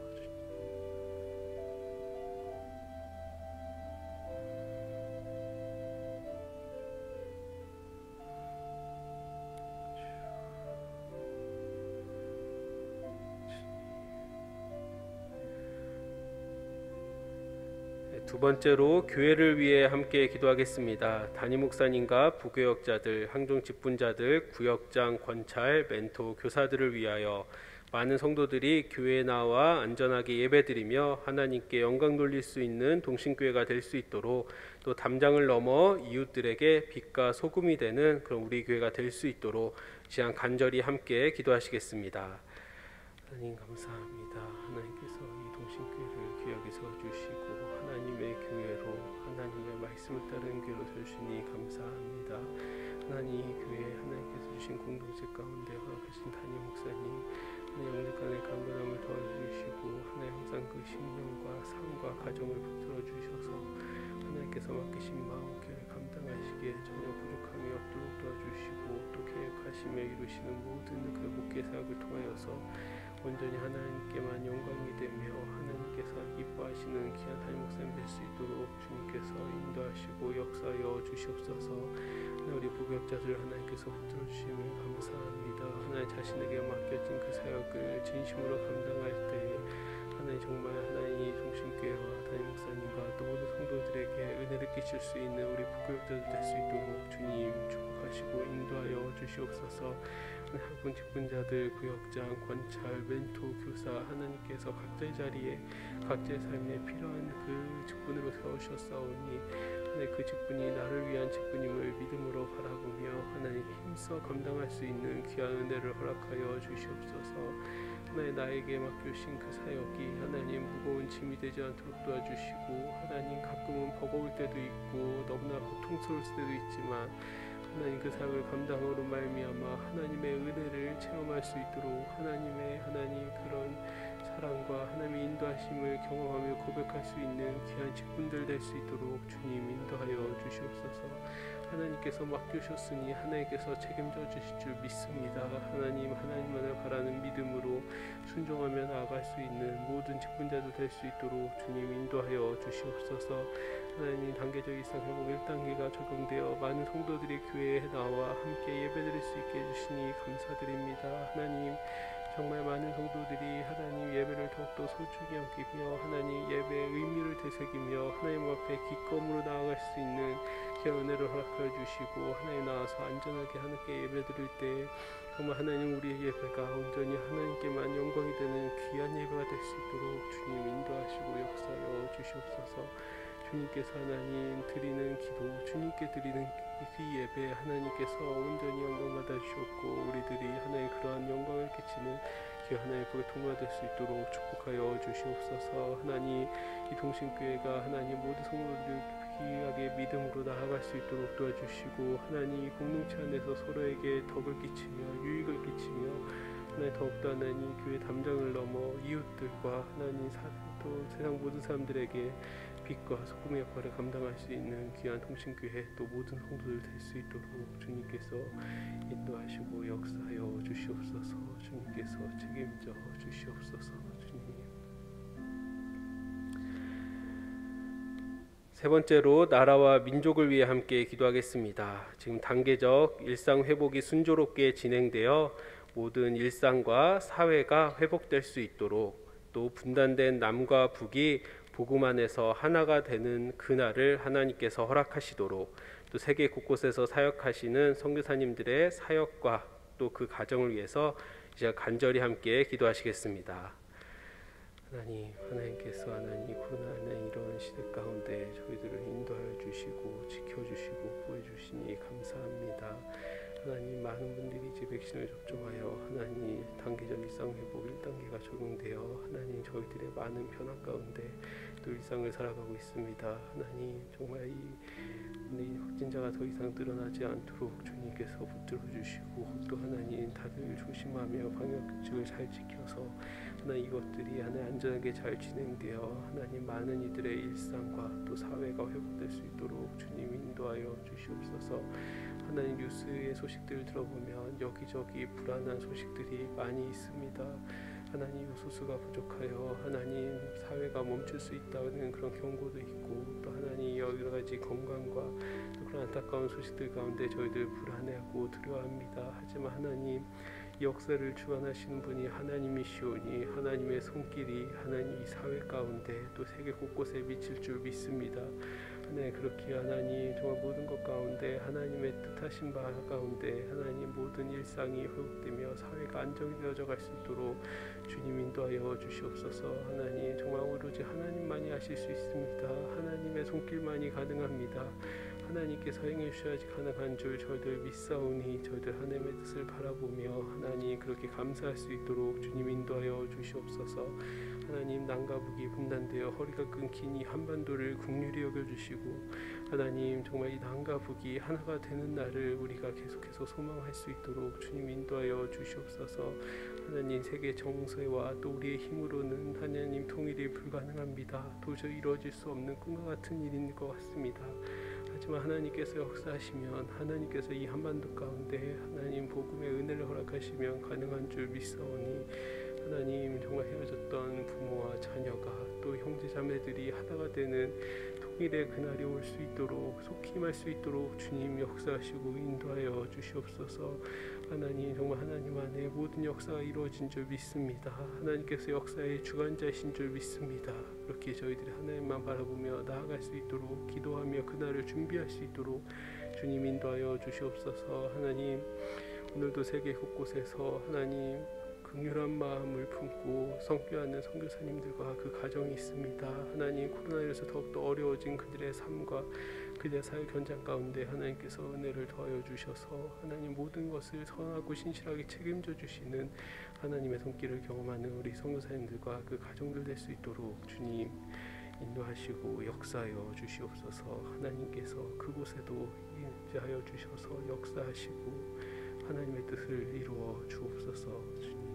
두 번째로 교회를 위해 함께 기도하겠습니다. 담임 목사님과 부교역자들, 항종 직분자들, 구역장, 권찰, 멘토, 교사들을 위하여 많은 성도들이 교회에 나와 안전하게 예배드리며 하나님께 영광 돌릴 수 있는 동신교회가 될 수 있도록 또 담장을 넘어 이웃들에게 빛과 소금이 되는 그런 우리 교회가 될 수 있도록 시간 간절히 함께 기도하시겠습니다. 하나님 감사합니다. 하나님께서 이 동신교회를 귀하게 세워주시고 하나님의 교회로 하나님의 말씀을 따르는 교회로 세우시니 감사합니다. 하나님 이 교회 하나님께서 주신 공동체 가운데 허락하신 담임 목사님 하나님 영육간의 강건함을 도와주시고 하나님 항상 그 신령과 삶과 가정을 붙들어 주셔서 하나님께서 맡기신 마음 교회 감당하시기에 전혀 부족함이 없도록 도와주시고 또 계획하시며 이루시는 모든 그 목회 사역을 통하여서 온전히 하나님께만 영광이 되며 하나님께서 기뻐하시는 귀한 담임 목사님 될 수 있도록 주님께서 인도하시고 역사하여 주시옵소서. 우리 부교역자들 하나님께서 붙들어 주시면 감사합니다. 하나님 자신에게 맡겨진 그 사역을 진심으로 감당할 때 하나님 정말 하나님 동신교회와 담임 목사님과 또 모든 성도들에게 은혜를 끼칠 수 있는 우리 부교역자들 될 수 있도록 주님 축복하시고 인도하여 주시옵소서. 학군 직분자들, 구역장, 권찰, 멘토, 교사 하나님께서 각자의 자리에 각자의 삶에 필요한 그 직분으로 세우셨사오니 하나님 그 직분이 나를 위한 직분임을 믿음으로 바라보며 하나님 힘써 감당할 수 있는 귀한 은혜를 허락하여 주시옵소서. 하나님 나에게 맡겨주신 그 사역이 하나님 무거운 짐이 되지 않도록 도와주시고 하나님 가끔은 버거울 때도 있고 너무나 고통스러울 때도 있지만 하나님 그 사역을 감당으로 말미암아 하나님의 은혜를 체험할 수 있도록 하나님의 그런 사랑과 하나님의 인도하심을 경험하며 고백할 수 있는 귀한 직분들 될 수 있도록 주님 인도하여 주시옵소서. 하나님께서 맡겨주셨으니 하나님께서 책임져 주실 줄 믿습니다. 하나님만을 바라는 믿음으로 순종하며 나아갈 수 있는 모든 직분자도 될 수 있도록 주님 인도하여 주시옵소서. 하나님 단계적 일상 회복 1단계가 적용되어 많은 성도들이 교회에 나와 함께 예배드릴 수 있게 해주시니 감사드립니다. 하나님 정말 많은 성도들이 하나님 예배를 더욱더 소중히 여기며 하나님 예배의 의미를 되새기며 하나님 앞에 기꺼움으로 나아갈 수 있는 귀한 은혜를 허락하여 주시고 하나님 나와서 안전하게 하나님께 예배드릴 때 정말 하나님 우리의 예배가 온전히 하나님께만 영광이 되는 귀한 예배가 될 수 있도록 주님 인도하시고 역사하여 주시옵소서. 주님께서 하나님 드리는 기도, 주님께 드리는 그 예배 하나님께서 온전히 영광 받아 주셨고 우리들이 하나님 그러한 영광을 끼치는 하나님 복의 통로가 될 수 있도록 축복하여 주시옵소서. 하나님 이 동신교회가 하나님 모든 성도들 귀하게 믿음으로 나아갈 수 있도록 도와주시고 하나님 이 공동체 안에서 서로에게 덕을 끼치며 유익을 끼치며 하나님 더욱더 하나님 교회 담장을 넘어 이웃들과 하나님 또 세상 모든 사람들에게 빛과 소금의 역할을 감당할 수 있는 귀한 통신교회 또 모든 성도들 될 수 있도록 주님께서 인도하시고 역사하여 주시옵소서. 주님께서 책임져 주시옵소서. 주님. 세 번째로 나라와 민족을 위해 함께 기도하겠습니다. 지금 단계적 일상 회복이 순조롭게 진행되어 모든 일상과 사회가 회복될 수 있도록 또 분단된 남과 북이 복음 안에서 하나가 되는 그날을 하나님께서 허락하시도록 또 세계 곳곳에서 사역하시는 선교사님들의 사역과 또 그 가정을 위해서 이제 간절히 함께 기도하시겠습니다. 하나님께서 코로나는 이런 시대 가운데 저희들을 인도하여 주시고 지켜주시고 구해주시니 감사합니다. 하나님, 많은 분들이 이제 백신을 접종하여 하나님 단계적 일상 회복 1단계가 적용되어 하나님 저희들의 많은 변화 가운데 또 일상을 살아가고 있습니다. 하나님, 정말 이 확진자가 더 이상 늘어나지 않도록 주님께서 붙들어 주시고 또 하나님 다들 조심하며 방역규칙을 잘 지켜서 하나님 이것들이 하나님 안전하게 잘 진행되어 하나님 많은 이들의 일상과 또 사회가 회복될 수 있도록 주님 인도하여 주시옵소서. 하나님 뉴스의 소식들을 들어보면 여기저기 불안한 소식들이 많이 있습니다. 하나님 요소수가 부족하여 하나님 사회가 멈출 수 있다는 그런 경고도 있고 또 하나님 여러 가지 건강과 또 그런 안타까운 소식들 가운데 저희들 불안해하고 두려워합니다. 하지만 하나님 이 역사를 주관하시는 분이 하나님이시오니 하나님의 손길이 하나님 이 사회 가운데 또 세계 곳곳에 미칠 줄 믿습니다. 하나님, 그렇게 하나님 정말 모든 것 가운데 하나님의 뜻하신 바 가운데 하나님 모든 일상이 회복되며 사회가 안정되어져 갈 수 있도록 주님 인도하여 주시옵소서. 하나님, 정말 오로지 하나님만이 하실 수 있습니다. 하나님의 손길만이 가능합니다. 하나님께서 행해 주셔야지 가능한 줄 저희들 믿사오니 저희들 하나님의 뜻을 바라보며 하나님 그렇게 감사할 수 있도록 주님 인도하여 주시옵소서. 하나님, 남과 북이 분단되어 허리가 끊긴 이 한반도를 긍휼히 여겨주시고 하나님 정말 이 남과 북이 하나가 되는 날을 우리가 계속해서 소망할 수 있도록 주님 인도하여 주시옵소서. 하나님, 세계 정세와 또 우리의 힘으로는 하나님 통일이 불가능합니다. 도저히 이루어질 수 없는 꿈과 같은 일인 것 같습니다. 하지만 하나님께서 역사하시면 하나님께서 이 한반도 가운데 하나님 복음의 은혜를 허락하시면 가능한 줄 믿사오니 하나님 정말 헤어졌던 부모와 자녀가 또 형제자매들이 하나가 되는 통일의 그날이 올 수 있도록 속히 임할 수 있도록 주님 역사하시고 인도하여 주시옵소서. 하나님, 정말 하나님 안에 모든 역사가 이루어진 줄 믿습니다. 하나님께서 역사의 주관자이신 줄 믿습니다. 그렇게 저희들이 하나님만 바라보며 나아갈 수 있도록 기도하며 그날을 준비할 수 있도록 주님 인도하여 주시옵소서. 하나님, 오늘도 세계 곳곳에서 하나님 긍휼한 마음을 품고 선교하는 선교사님들과 그 가정이 있습니다. 하나님, 코로나에서 더욱더 어려워진 그들의 삶과 그들의 사역 현장 가운데 하나님께서 은혜를 더하여 주셔서 하나님 모든 것을 선하고 신실하게 책임져 주시는 하나님의 손길을 경험하는 우리 선교사님들과 그 가정들 될 수 있도록 주님 인도하시고 역사하여 주시옵소서. 하나님께서 그곳에도 인자하여 주셔서 역사하시고 하나님의 뜻을 이루어 주옵소서. 주님,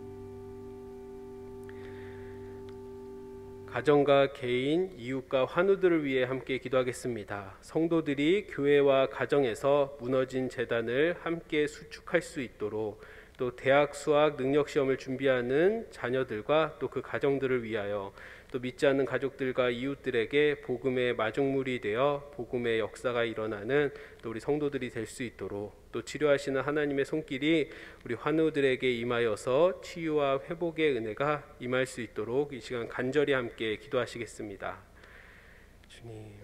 가정과 개인, 이웃과 환우들을 위해 함께 기도하겠습니다. 성도들이 교회와 가정에서 무너진 재단을 함께 수축할 수 있도록 또 대학 수학 능력 시험을 준비하는 자녀들과 또 그 가정들을 위하여 또 믿지 않는 가족들과 이웃들에게 복음의 마중물이 되어 복음의 역사가 일어나는 또 우리 성도들이 될 수 있도록 또 치료하시는 하나님의 손길이 우리 환우들에게 임하여서 치유와 회복의 은혜가 임할 수 있도록 이 시간 간절히 함께 기도하시겠습니다.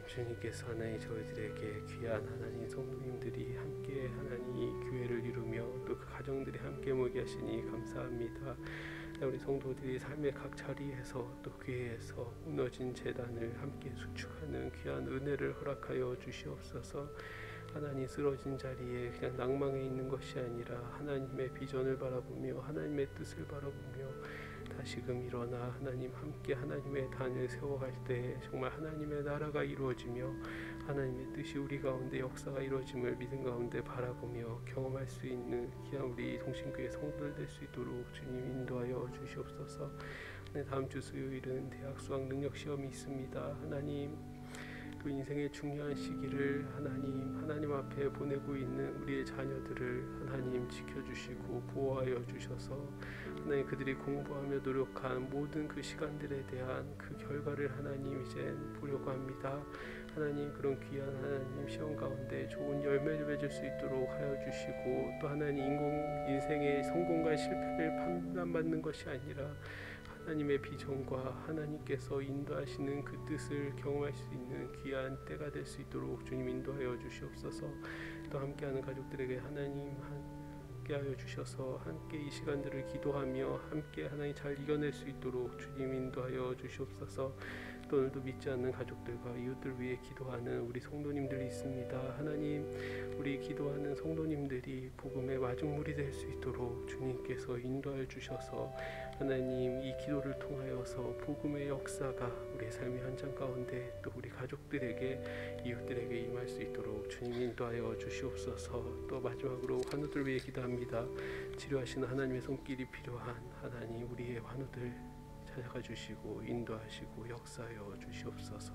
주님께서 하나님 저희들에게 귀한 하나님 성도님들이 함께 하나님 이 교회를 이루며 또 그 가정들이 함께 모이게 하시니 감사합니다. 우리 성도들이 삶의 각 자리에서 또 교회에서 무너진 재단을 함께 수축하는 귀한 은혜를 허락하여 주시옵소서. 하나님, 쓰러진 자리에 그냥 낭망해 있는 것이 아니라 하나님의 비전을 바라보며 하나님의 뜻을 바라보며 다시금 일어나 하나님 함께 하나님의 단을 세워갈 때 정말 하나님의 나라가 이루어지며 하나님의 뜻이 우리 가운데 역사가 이루어짐을 믿음 가운데 바라보며 경험할 수 있는 귀한 우리 동신교회 성도들 될 수 있도록 주님 인도하여 주시옵소서. 다음 주 수요일은 대학 수학 능력 시험이 있습니다. 하나님 또 인생의 중요한 시기를 하나님 앞에 보내고 있는 우리의 자녀들을 하나님 지켜주시고 보호하여 주셔서 하나님 그들이 공부하며 노력한 모든 그 시간들에 대한 그 결과를 하나님 이제 보려고 합니다. 하나님 그런 귀한 하나님 시험 가운데 좋은 열매를 맺을 수 있도록 하여 주시고 또 하나님 인생의 성공과 실패를 판단받는 것이 아니라 하나님의 비전과 하나님께서 인도하시는 그 뜻을 경험할 수 있는 귀한 때가 될 수 있도록 주님 인도하여 주시옵소서. 또 함께하는 가족들에게 하나님 함께하여 주셔서 함께 이 시간들을 기도하며 함께 하나님 잘 이겨낼 수 있도록 주님 인도하여 주시옵소서. 또 오늘도 믿지 않는 가족들과 이웃들 위해 기도하는 우리 성도님들이 있습니다. 하나님 우리 기도하는 성도님들이 복음의 마중물이 될 수 있도록 주님께서 인도하여 주셔서 하나님 이 기도를 통하여서 복음의 역사가 우리의 삶의 현장 가운데 또 우리 가족들에게 이웃들에게 임할 수 있도록 주님 인도하여 주시옵소서. 또 마지막으로 환우들 위해 기도합니다. 치료하시는 하나님의 손길이 필요한 하나님 우리의 환우들 찾아가 주시고 인도하시고 역사하여 주시옵소서.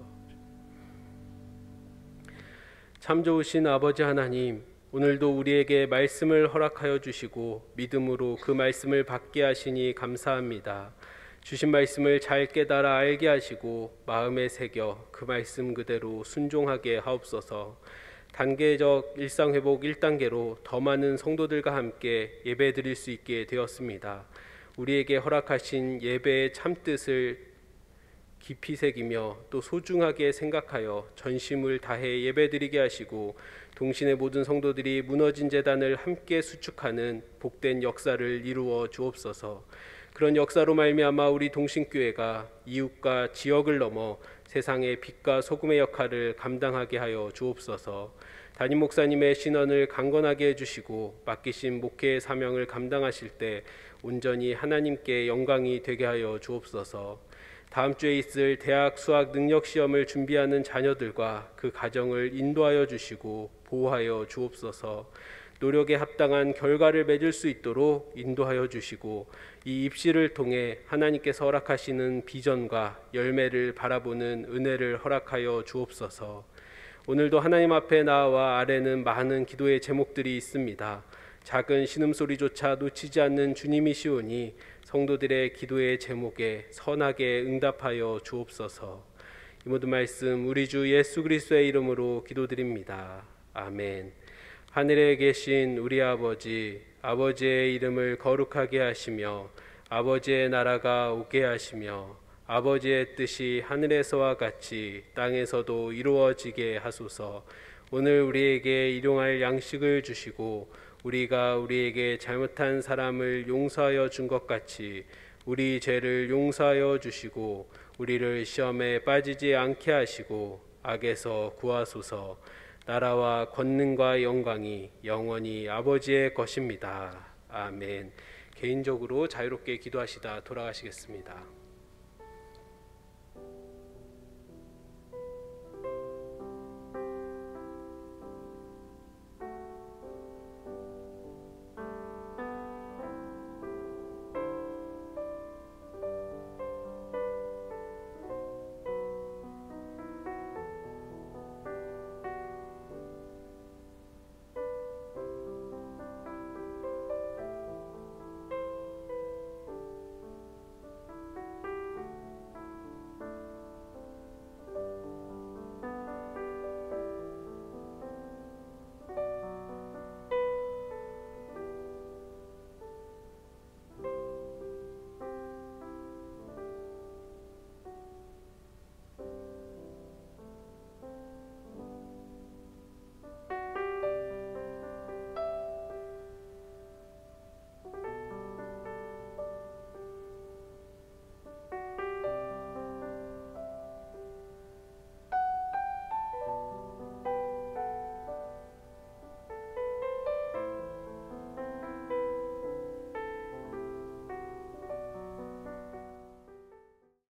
참 좋으신 아버지 하나님, 오늘도 우리에게 말씀을 허락하여 주시고 믿음으로 그 말씀을 받게 하시니 감사합니다. 주신 말씀을 잘 깨달아 알게 하시고 마음에 새겨 그 말씀 그대로 순종하게 하옵소서. 단계적 일상회복 1단계로 더 많은 성도들과 함께 예배드릴 수 있게 되었습니다. 우리에게 허락하신 예배의 참뜻을 깊이 새기며 또 소중하게 생각하여 전심을 다해 예배드리게 하시고 동신의 모든 성도들이 무너진 제단을 함께 수축하는 복된 역사를 이루어 주옵소서. 그런 역사로 말미암아 우리 동신교회가 이웃과 지역을 넘어 세상의 빛과 소금의 역할을 감당하게 하여 주옵소서. 담임 목사님의 신원을 강건하게 해주시고 맡기신 목회의 사명을 감당하실 때 온전히 하나님께 영광이 되게 하여 주옵소서. 다음 주에 있을 대학 수학 능력 시험을 준비하는 자녀들과 그 가정을 인도하여 주시고 보호하여 주옵소서. 노력에 합당한 결과를 맺을 수 있도록 인도하여 주시고 이 입시를 통해 하나님께서 허락하시는 비전과 열매를 바라보는 은혜를 허락하여 주옵소서. 오늘도 하나님 앞에 나와 아래는 많은 기도의 제목들이 있습니다. 작은 신음소리조차 놓치지 않는 주님이시오니 성도들의 기도의 제목에 선하게 응답하여 주옵소서. 이 모든 말씀 우리 주 예수 그리스도의 이름으로 기도드립니다. 아멘. 하늘에 계신 우리 아버지, 아버지의 이름을 거룩하게 하시며 아버지의 나라가 오게 하시며 아버지의 뜻이 하늘에서와 같이 땅에서도 이루어지게 하소서. 오늘 우리에게 일용할 양식을 주시고 우리가 우리에게 잘못한 사람을 용서하여 준 것 같이 우리 죄를 용서하여 주시고 우리를 시험에 빠지지 않게 하시고 악에서 구하소서. 나라와 권능과 영광이 영원히 아버지의 것입니다. 아멘. 개인적으로 자유롭게 기도하시다 돌아가시겠습니다.